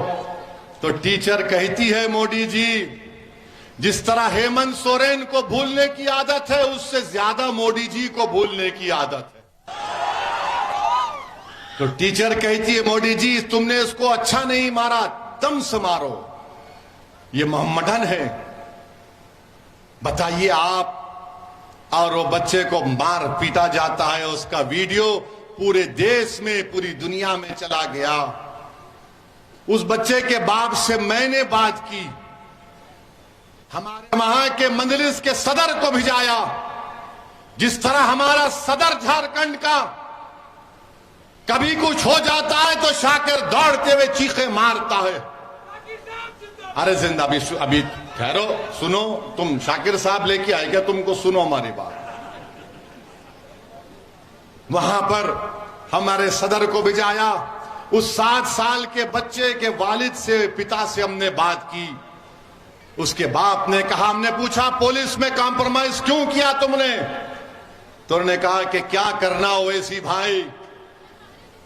तो टीचर कहती है, मोदी जी, जिस तरह हेमंत सोरेन को भूलने की आदत है, उससे ज्यादा मोदी जी को भूलने की आदत है। तो टीचर कहती है, मोदी जी, तुमने इसको अच्छा नहीं मारा, दम से मारो, ये मोहम्मदन है। बताइए आप। और वो बच्चे को मार पीटा जाता है, उसका वीडियो पूरे देश में, पूरी दुनिया में चला गया। उस बच्चे के बाप से मैंने बात की, हमारे वहां के मजलिस के सदर को भिजाया। जिस तरह हमारा सदर झारखंड का कभी कुछ हो जाता है तो शाकिर दौड़ते हुए चीखे मारता है। अरे जिंदा, अभी ठहरो, सुनो, तुम शाकिर साहब लेके आए क्या? तुमको सुनो हमारी बात। वहां पर हमारे सदर को भिजाया। उस 7 साल के बच्चे के वालिद से, पिता से हमने बात की। उसके बाप ने कहा, हमने पूछा पुलिस में कॉम्प्रोमाइज क्यों किया तुमने? तो उन्होंने कहा कि क्या करना ओवैसी भाई,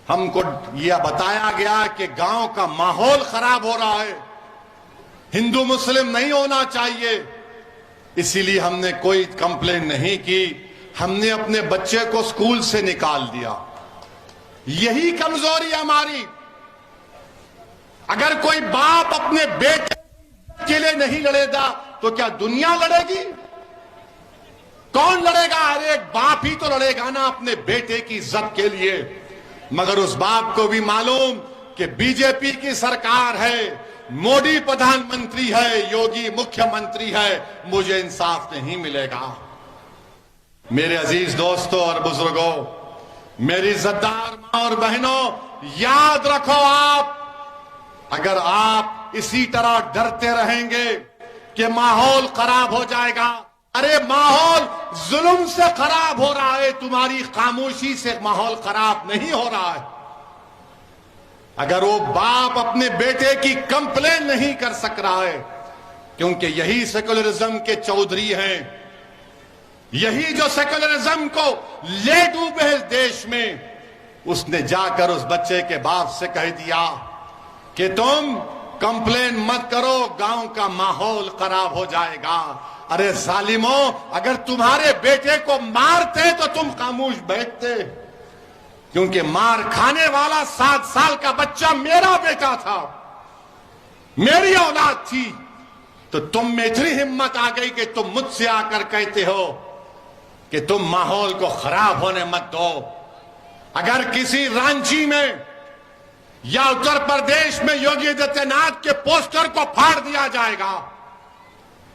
हमको यह बताया गया कि गांव का माहौल खराब हो रहा है, हिंदू मुस्लिम नहीं होना चाहिए, इसीलिए हमने कोई कंप्लेन नहीं की, हमने अपने बच्चे को स्कूल से निकाल दिया। यही कमजोरी हमारी। अगर कोई बाप अपने बेटे के लिए नहीं लड़ेगा तो क्या दुनिया लड़ेगी? कौन लड़ेगा? हर एक बाप ही तो लड़ेगा ना अपने बेटे की इज्जत के लिए। मगर उस बाप को भी मालूम कि बीजेपी की सरकार है, मोदी प्रधानमंत्री है, योगी मुख्यमंत्री है, मुझे इंसाफ नहीं मिलेगा। मेरे अजीज दोस्तों और बुजुर्गों, मेरी इज्जतदार मां और बहनों, याद रखो, आप अगर आप इसी तरह डरते रहेंगे कि माहौल खराब हो जाएगा, अरे माहौल जुल्म से खराब हो रहा है, तुम्हारी खामोशी से माहौल खराब नहीं हो रहा है। अगर वो बाप अपने बेटे की कंप्लेन नहीं कर सक रहा है, क्योंकि यही सेकुलरिज्म के चौधरी हैं, यही जो सेकुलरिज्म को ले डूबे इस देश में, उसने जाकर उस बच्चे के बाप से कह दिया कि तुम कंप्लेन मत करो, गांव का माहौल खराब हो जाएगा। अरे जालिमों, अगर तुम्हारे बेटे को मारते तो तुम खामोश बैठते, क्योंकि मार खाने वाला 7 साल का बच्चा मेरा बेटा था, मेरी औलाद थी। तो तुम में इतनी हिम्मत आ गई कि तुम मुझसे आकर कहते हो कि तुम माहौल को खराब होने मत दो। अगर किसी रांची में या उत्तर प्रदेश में योगी आदित्यनाथ के पोस्टर को फाड़ दिया जाएगा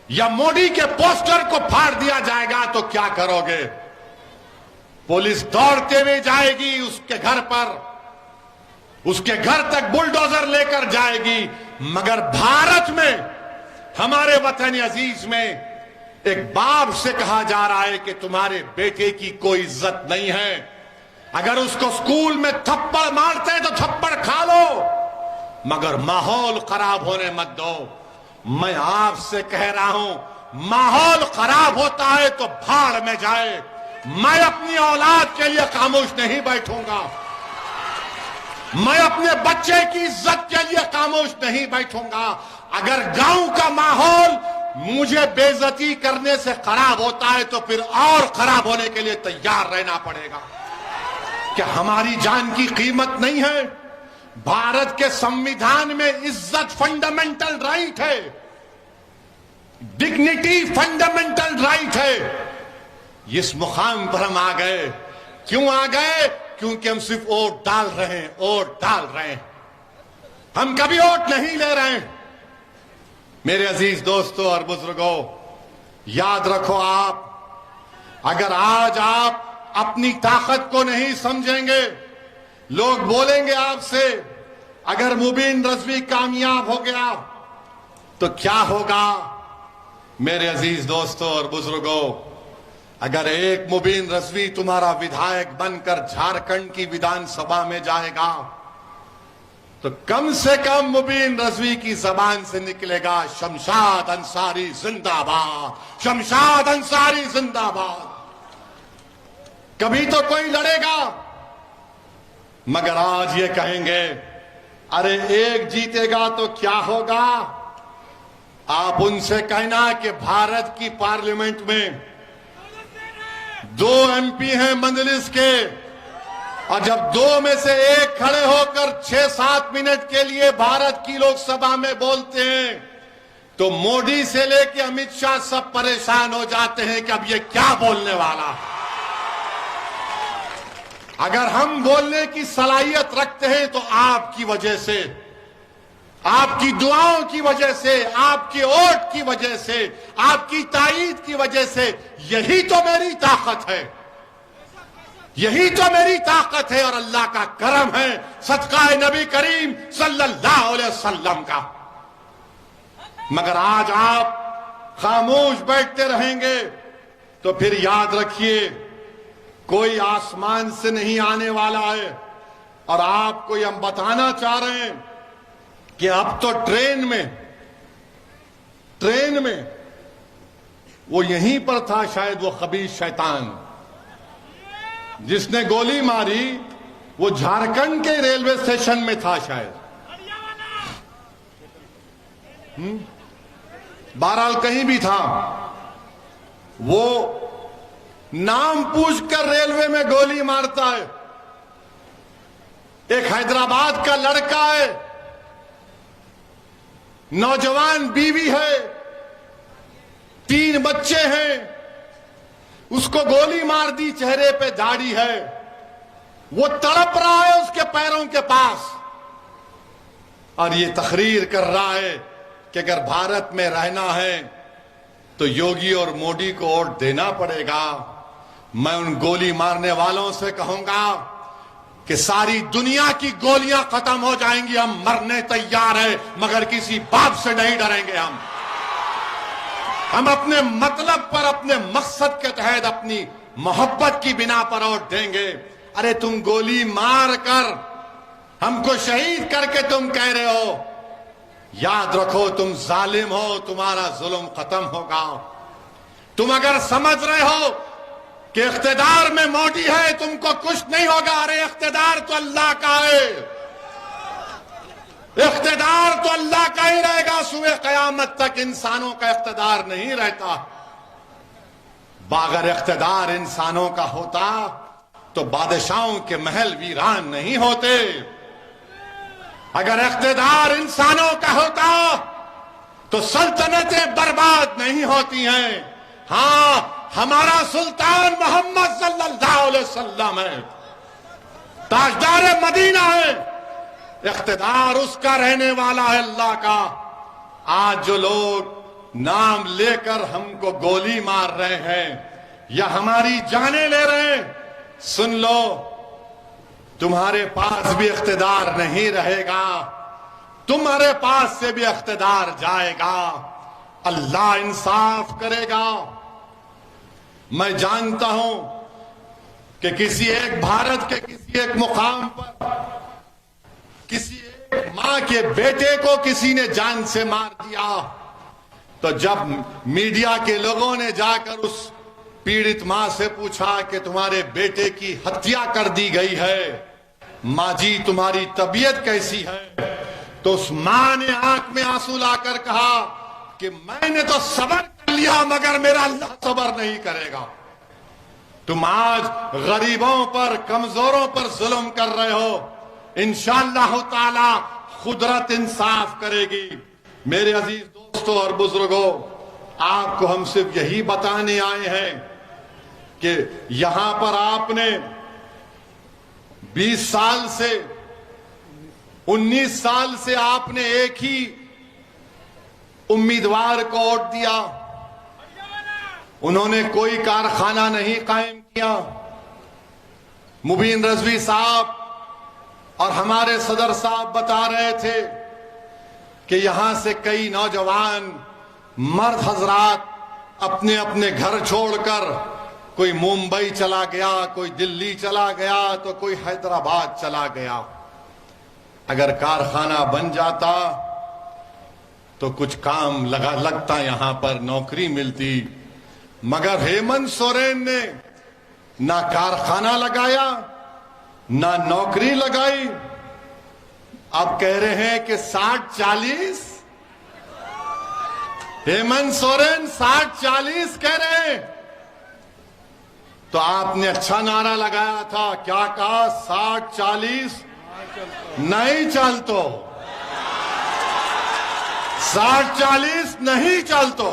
या मोदी के पोस्टर को फाड़ दिया जाएगा तो क्या करोगे? पुलिस दौड़ते हुए जाएगी उसके घर पर, उसके घर तक बुलडोजर लेकर जाएगी। मगर भारत में, हमारे वतन अजीज में, एक बाप से कहा जा रहा है कि तुम्हारे बेटे की कोई इज्जत नहीं है। अगर उसको स्कूल में थप्पड़ मारते हैं तो थप्पड़ खा लो, मगर माहौल खराब होने मत दो। मैं आपसे कह रहा हूं, माहौल खराब होता है तो भाड़ में जाए, मैं अपनी औलाद के लिए खामोश नहीं बैठूंगा। मैं अपने बच्चे की इज्जत के लिए खामोश नहीं बैठूंगा। अगर गांव का माहौल मुझे बेइज्जती करने से खराब होता है तो फिर और खराब होने के लिए तैयार रहना पड़ेगा। क्या हमारी जान की कीमत नहीं है? भारत के संविधान में इज्जत फंडामेंटल राइट है, डिग्निटी फंडामेंटल राइट है। इस मुकाम पर हम आ गए। क्यों आ गए? क्योंकि हम सिर्फ वोट डाल रहे हैं, वोट डाल रहे हैं। हम कभी वोट नहीं ले रहे हैं। मेरे अजीज दोस्तों और बुजुर्गों, याद रखो, आप अगर आज आप अपनी ताकत को नहीं समझेंगे, लोग बोलेंगे आपसे अगर मुबीन रजवी कामयाब हो गया तो क्या होगा। मेरे अजीज दोस्तों और बुजुर्गों, अगर एक मुबीन रजवी तुम्हारा विधायक बनकर झारखंड की विधानसभा में जाएगा तो कम से कम मुबीन रजवी की जबान से निकलेगा शमशाद अंसारी जिंदाबाद, शमशाद अंसारी जिंदाबाद। कभी तो कोई लड़ेगा, मगर आज ये कहेंगे अरे एक जीतेगा तो क्या होगा। आप उनसे कहना कि भारत की पार्लियामेंट में 2 MP हैं मजलिस के, और जब 2 में से एक खड़े होकर 6-7 मिनट के लिए भारत की लोकसभा में बोलते हैं तो मोदी से लेके अमित शाह सब परेशान हो जाते हैं कि अब ये क्या बोलने वाला। अगर हम बोलने की सलाहियत रखते हैं तो आपकी वजह से, आपकी दुआओं की वजह से, आपके वोट की वजह से, आपकी ताईद की वजह से। यही तो मेरी ताकत है, यही तो मेरी ताकत है और अल्लाह का करम है, सदका नबी करीम सल्लल्लाहु अलैहि वसल्लम का। मगर आज आप खामोश बैठते रहेंगे तो फिर याद रखिए कोई आसमान से नहीं आने वाला है। और आपको हम बताना चाह रहे हैं कि अब तो ट्रेन में वो यहीं पर था, शायद वो खबीस शैतान जिसने गोली मारी वो झारखंड के रेलवे स्टेशन में था शायद। बहरहाल कहीं भी था, वो नाम पूछकर रेलवे में गोली मारता है। एक हैदराबाद का लड़का है, नौजवान बीवी है, 3 बच्चे हैं, उसको गोली मार दी, चेहरे पे दाढ़ी है, वो तड़प रहा है उसके पैरों के पास और ये तकरीर कर रहा है कि अगर भारत में रहना है तो योगी और मोदी को वोट देना पड़ेगा। मैं उन गोली मारने वालों से कहूंगा कि सारी दुनिया की गोलियां खत्म हो जाएंगी, हम मरने तैयार हैं, मगर किसी बाप से नहीं डरेंगे। हम अपने मतलब पर, अपने मकसद के तहत, अपनी मोहब्बत की बिना पर वोट देंगे। अरे तुम गोली मार कर हमको शहीद करके तुम कह रहे हो, याद रखो तुम जालिम हो, तुम्हारा जुल्म खत्म होगा। तुम अगर समझ रहे हो कि इख्तिदार में मोदी है तुमको कुछ नहीं होगा, अरे इख्तिदार तो अल्लाह का है, इख्तिदार तो अल्लाह का ही रहेगा। सुबह कयामत तक इंसानों का इख्तिदार नहीं रहता। अगर इख्तिदार इंसानों का होता तो बादशाहों के महल वीरान नहीं होते। अगर इख्तिदार इंसानों का होता तो सल्तनतें बर्बाद नहीं होती हैं। हां, हमारा सुल्तान मोहम्मद सल्लल्लाहु अलैहि वसल्लम है, ताजदार मदीना है, इख्तिदार उसका रहने वाला है, अल्लाह का। आज जो लोग नाम लेकर हमको गोली मार रहे हैं या हमारी जानें ले रहे हैं, सुन लो, तुम्हारे पास भी इख्तिदार नहीं रहेगा, तुम्हारे पास से भी इख्तिदार जाएगा। अल्लाह इंसाफ करेगा। मैं जानता हूं कि किसी एक भारत के किसी एक मुकाम पर किसी एक मां के बेटे को किसी ने जान से मार दिया तो जब मीडिया के लोगों ने जाकर उस पीड़ित मां से पूछा कि तुम्हारे बेटे की हत्या कर दी गई है, मां जी तुम्हारी तबीयत कैसी है? तो उस मां ने आंख में आंसू लाकर कहा कि मैंने तो सब्र कर लिया मगर मेरा अल्लाह सब्र नहीं करेगा। तुम आज गरीबों पर, कमजोरों पर जुल्म कर रहे हो, इंशाअल्लाह ताला कुदरत इंसाफ करेगी। मेरे अजीज दोस्तों और बुजुर्गों, आपको हम सिर्फ यही बताने आए हैं कि यहां पर आपने 20 साल से 19 साल से आपने एक ही उम्मीदवार को वोट दिया। उन्होंने कोई कारखाना नहीं कायम किया। मुबीन रजवी साहब और हमारे सदर साहब बता रहे थे कि यहां से कई नौजवान मर्द हजरात अपने अपने घर छोड़कर कोई मुंबई चला गया, कोई दिल्ली चला गया, तो कोई हैदराबाद चला गया। अगर कारखाना बन जाता तो कुछ काम लगता, यहां पर नौकरी मिलती, मगर हेमंत सोरेन ने ना कारखाना लगाया ना नौकरी लगाई। अब कह रहे हैं कि 60-40, हेमंत सोरेन 60-40 कह रहे हैं। तो आपने अच्छा नारा लगाया था, क्या कहा? 60-40 नहीं चलतो, 60-40 नहीं चलतो।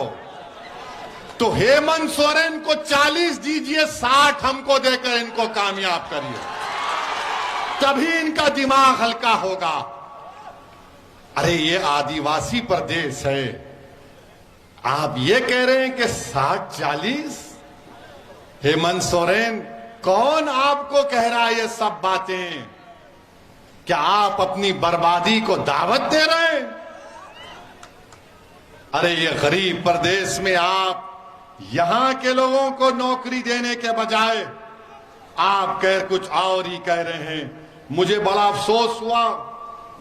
तो हेमंत सोरेन को 40 दीजिए, 60 हमको देकर इनको कामयाब करिए, तभी इनका दिमाग हल्का होगा। अरे ये आदिवासी प्रदेश है, आप ये कह रहे हैं कि 60-40? हेमंत सोरेन, कौन आपको कह रहा है ये सब बातें? क्या आप अपनी बर्बादी को दावत दे रहे हैं? अरे ये गरीब प्रदेश में आप यहां के लोगों को नौकरी देने के बजाय आप कुछ और ही कह रहे हैं। मुझे बड़ा अफसोस हुआ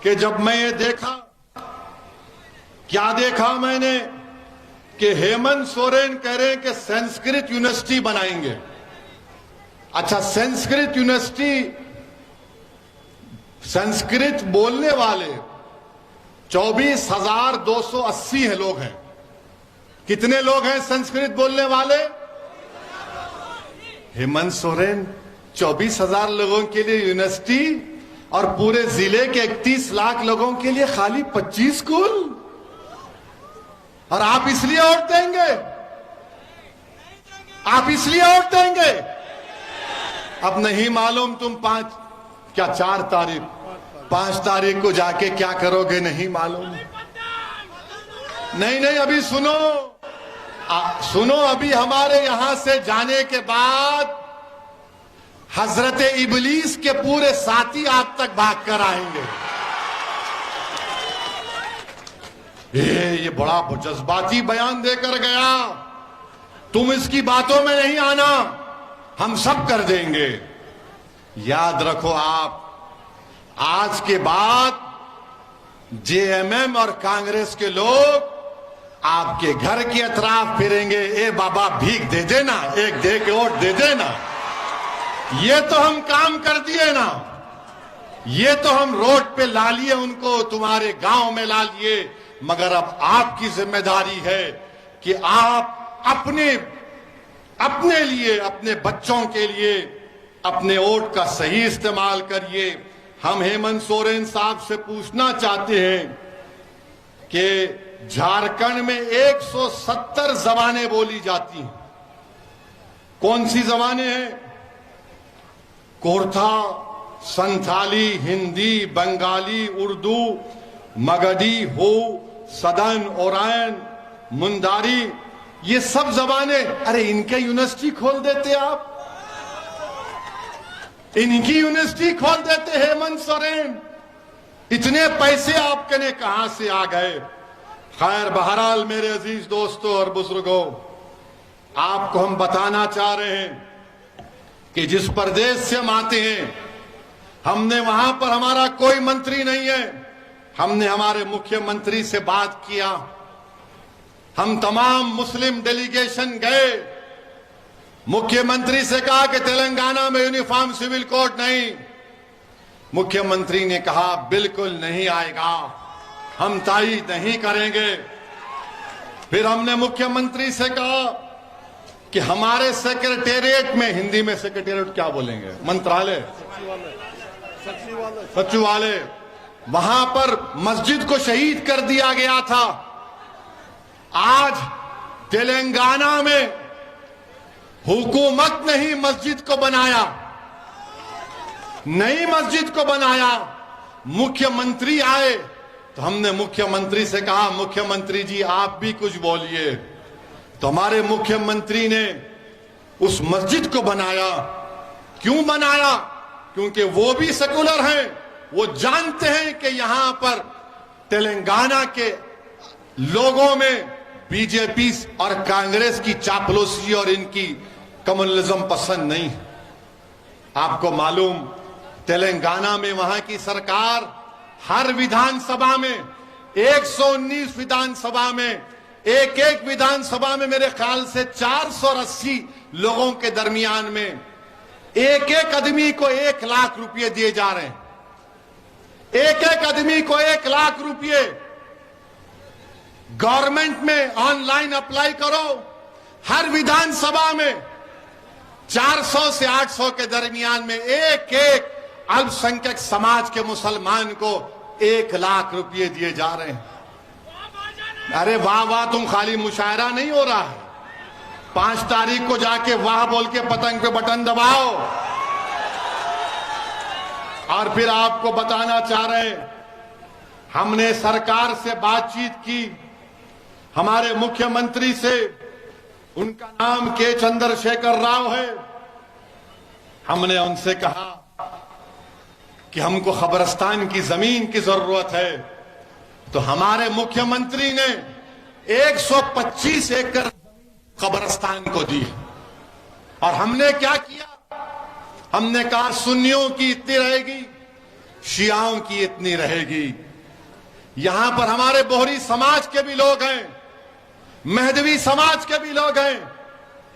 कि जब मैं ये देखा, क्या देखा मैंने कि हेमंत सोरेन कह रहे हैं कि संस्कृत यूनिवर्सिटी बनाएंगे। अच्छा, संस्कृत यूनिवर्सिटी, संस्कृत बोलने वाले 24,280 है लोग हैं। कितने लोग हैं संस्कृत बोलने वाले? हेमंत सोरेन 24,000 लोगों के लिए यूनिवर्सिटी और पूरे जिले के 31 लाख लोगों के लिए खाली 25 स्कूल, और आप इसलिए वोट देंगे? आप इसलिए वोट देंगे? अब नहीं मालूम तुम 4 तारीख 5 तारीख को जाके क्या करोगे, नहीं मालूम। नहीं अभी सुनो, सुनो, अभी हमारे यहां से जाने के बाद हजरत इबलीस के पूरे साथी आप तक भाग कर आएंगे। ये बड़ा जज्बाती बयान देकर गया, तुम इसकी बातों में नहीं आना, हम सब कर देंगे। याद रखो, आप आज के बाद जेएमएम और कांग्रेस के लोग आपके घर के अतराफ फिरेंगे, ए बाबा भीख दे देना, एक दे के वोट दे देना। ये तो हम काम कर दिए ना, ये तो हम रोड पे ला लिए उनको, तुम्हारे गांव में ला लिए, मगर अब आपकी जिम्मेदारी है कि आप अपने लिए, अपने बच्चों के लिए अपने वोट का सही इस्तेमाल करिए। हम हेमंत सोरेन साहब से पूछना चाहते हैं कि झारखंड में 170 जबानें बोली जाती हैं। कौन सी जबानें हैं? कोरथा, संथाली, हिंदी, बंगाली, उर्दू, मगधी, हो, सदन, ओरायन, मुंदारी, ये सब जबानें। अरे इनके यूनिवर्सिटी खोल देते आप, इनकी यूनिवर्सिटी खोल देते हेमंत सोरेन। इतने पैसे आपके ने कहां से आ गए? खैर, बहरहाल मेरे अजीज दोस्तों और बुजुर्गों, आपको हम बताना चाह रहे हैं कि जिस प्रदेश से हम आते हैं, हमने वहां पर, हमारा कोई मंत्री नहीं है, हमने हमारे मुख्यमंत्री से बात किया, हम तमाम मुस्लिम डेलीगेशन गए, मुख्यमंत्री से कहा कि तेलंगाना में यूनिफॉर्म सिविल कोड नहीं। मुख्यमंत्री ने कहा बिल्कुल नहीं आएगा, हम तायीद नहीं करेंगे। फिर हमने मुख्यमंत्री से कहा कि हमारे सेक्रेटेरिएट में, हिंदी में सेक्रेटेरिएट क्या बोलेंगे, मंत्रालय, सचिवालय, वहां पर मस्जिद को शहीद कर दिया गया था। आज तेलंगाना में हुकूमत ने ही मस्जिद को बनाया, नई मस्जिद को बनाया। मुख्यमंत्री आए तो हमने मुख्यमंत्री से कहा मुख्यमंत्री जी आप भी कुछ बोलिए। तो हमारे मुख्यमंत्री ने उस मस्जिद को बनाया। क्यों बनाया? क्योंकि वो भी सेकुलर हैं, वो जानते हैं कि यहां पर तेलंगाना के लोगों में बीजेपी और कांग्रेस की चापलूसी और इनकी कम्युनलिज्म पसंद नहीं। आपको मालूम, तेलंगाना में वहां की सरकार हर विधानसभा में, 119 विधानसभा में, एक विधानसभा में मेरे ख्याल से 480 लोगों के दरमियान में एक आदमी को 1 लाख रुपए दिए जा रहे हैं। एक आदमी को 1 लाख रुपए। गवर्नमेंट में ऑनलाइन अप्लाई करो, हर विधानसभा में 400 से 800 के दरमियान में एक अल्पसंख्यक समाज के मुसलमान को 1 लाख रुपए दिए जा रहे हैं। अरे वाह वाह, तुम खाली मुशायरा नहीं हो रहा है, 5 तारीख को जाके वाह बोल के पतंग पे बटन दबाओ। और फिर आपको बताना चाह रहे हैं, हमने सरकार से बातचीत की, हमारे मुख्यमंत्री से, उनका नाम के चंद्रशेखर राव है। हमने उनसे कहा कि हमको खबरस्तान की जमीन की जरूरत है। तो हमारे मुख्यमंत्री ने 125 एकड़ कब्रिस्तान को दी। और हमने क्या किया? हमने कहा सुन्नियों की इतनी रहेगी, शियाओं की इतनी रहेगी। यहां पर हमारे बोहरी समाज के भी लोग हैं, मेहदवी समाज के भी लोग हैं।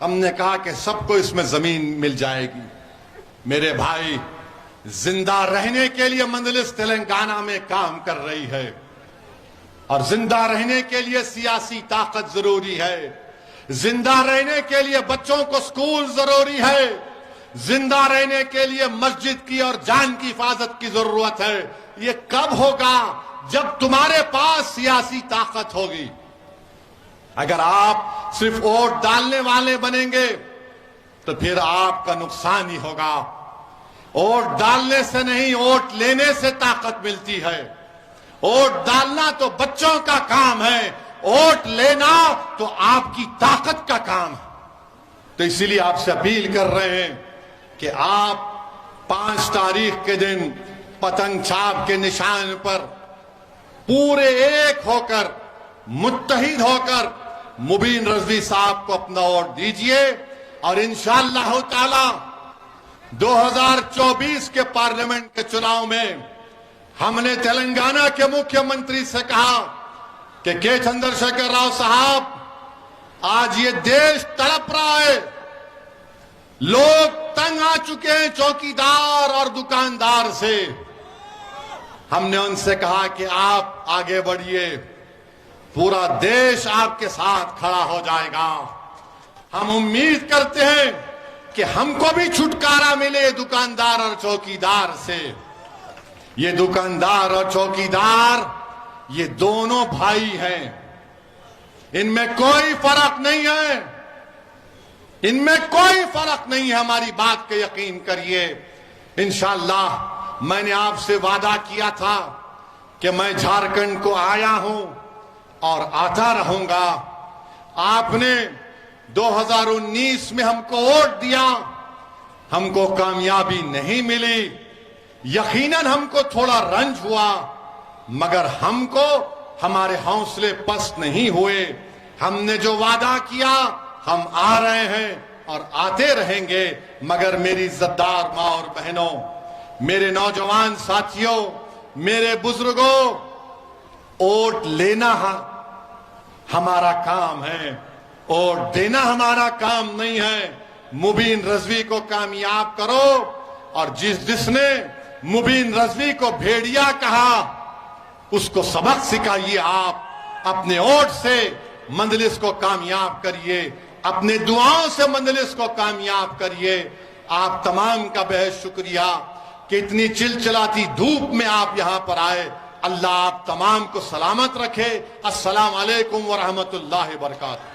हमने कहा कि सबको इसमें जमीन मिल जाएगी। मेरे भाई, जिंदा रहने के लिए मजलिस तेलंगाना में काम कर रही है, और जिंदा रहने के लिए सियासी ताकत जरूरी है। जिंदा रहने के लिए बच्चों को स्कूल जरूरी है। जिंदा रहने के लिए मस्जिद की और जान की हिफाजत की जरूरत है। ये कब होगा? जब तुम्हारे पास सियासी ताकत होगी। अगर आप सिर्फ वोट डालने वाले बनेंगे तो फिर आपका नुकसान ही होगा। वोट डालने से नहीं, वोट लेने से ताकत मिलती है। वोट डालना तो बच्चों का काम है, वोट लेना तो आपकी ताकत का काम है। तो इसीलिए आपसे अपील कर रहे हैं कि आप 5 तारीख के दिन पतंग छाप के निशान पर पूरे एक होकर, मुत्तहिद होकर मुबीन रजवी साहब को अपना वोट दीजिए। और इंशाअल्लाह ताला 2024 के पार्लियामेंट के चुनाव में हमने तेलंगाना के मुख्यमंत्री से कहा कि के चंद्रशेखर राव साहब, आज ये देश तड़प रहा है, लोग तंग आ चुके हैं चौकीदार और दुकानदार से। हमने उनसे कहा कि आप आगे बढ़िए, पूरा देश आपके साथ खड़ा हो जाएगा। हम उम्मीद करते हैं कि हमको भी छुटकारा मिले दुकानदार और चौकीदार से। ये दुकानदार और चौकीदार, ये दोनों भाई हैं, इनमें कोई फर्क नहीं है, इनमें कोई फर्क नहीं है। हमारी बात पे यकीन करिए। इंशाअल्लाह मैंने आपसे वादा किया था कि मैं झारखंड को आया हूं और आता रहूंगा। आपने 2019 में हमको वोट दिया, हमको कामयाबी नहीं मिली, यकीनन हमको थोड़ा रंज हुआ, मगर हमको हमारे हौसले पस्त नहीं हुए। हमने जो वादा किया, हम आ रहे हैं और आते रहेंगे। मगर मेरी इज्जतदार मां और बहनों, मेरे नौजवान साथियों, मेरे बुजुर्गों, वोट लेना हमारा काम है, वोट देना हमारा काम नहीं है। मुबीन रजवी को कामयाब करो। और जिसने मुबीन रजवी को भेड़िया कहा उसको सबक सिखाइए। आप अपने ओट से मंजलिस को कामयाब करिए, अपने दुआओं से मंजलिस को कामयाब करिए। आप तमाम का बेहद शुक्रिया कि इतनी चिलचिलाती धूप में आप यहां पर आए। अल्लाह आप तमाम को सलामत रखे। अस्सलाम वालेकुम व रहमतुल्लाहि व बरकातहू।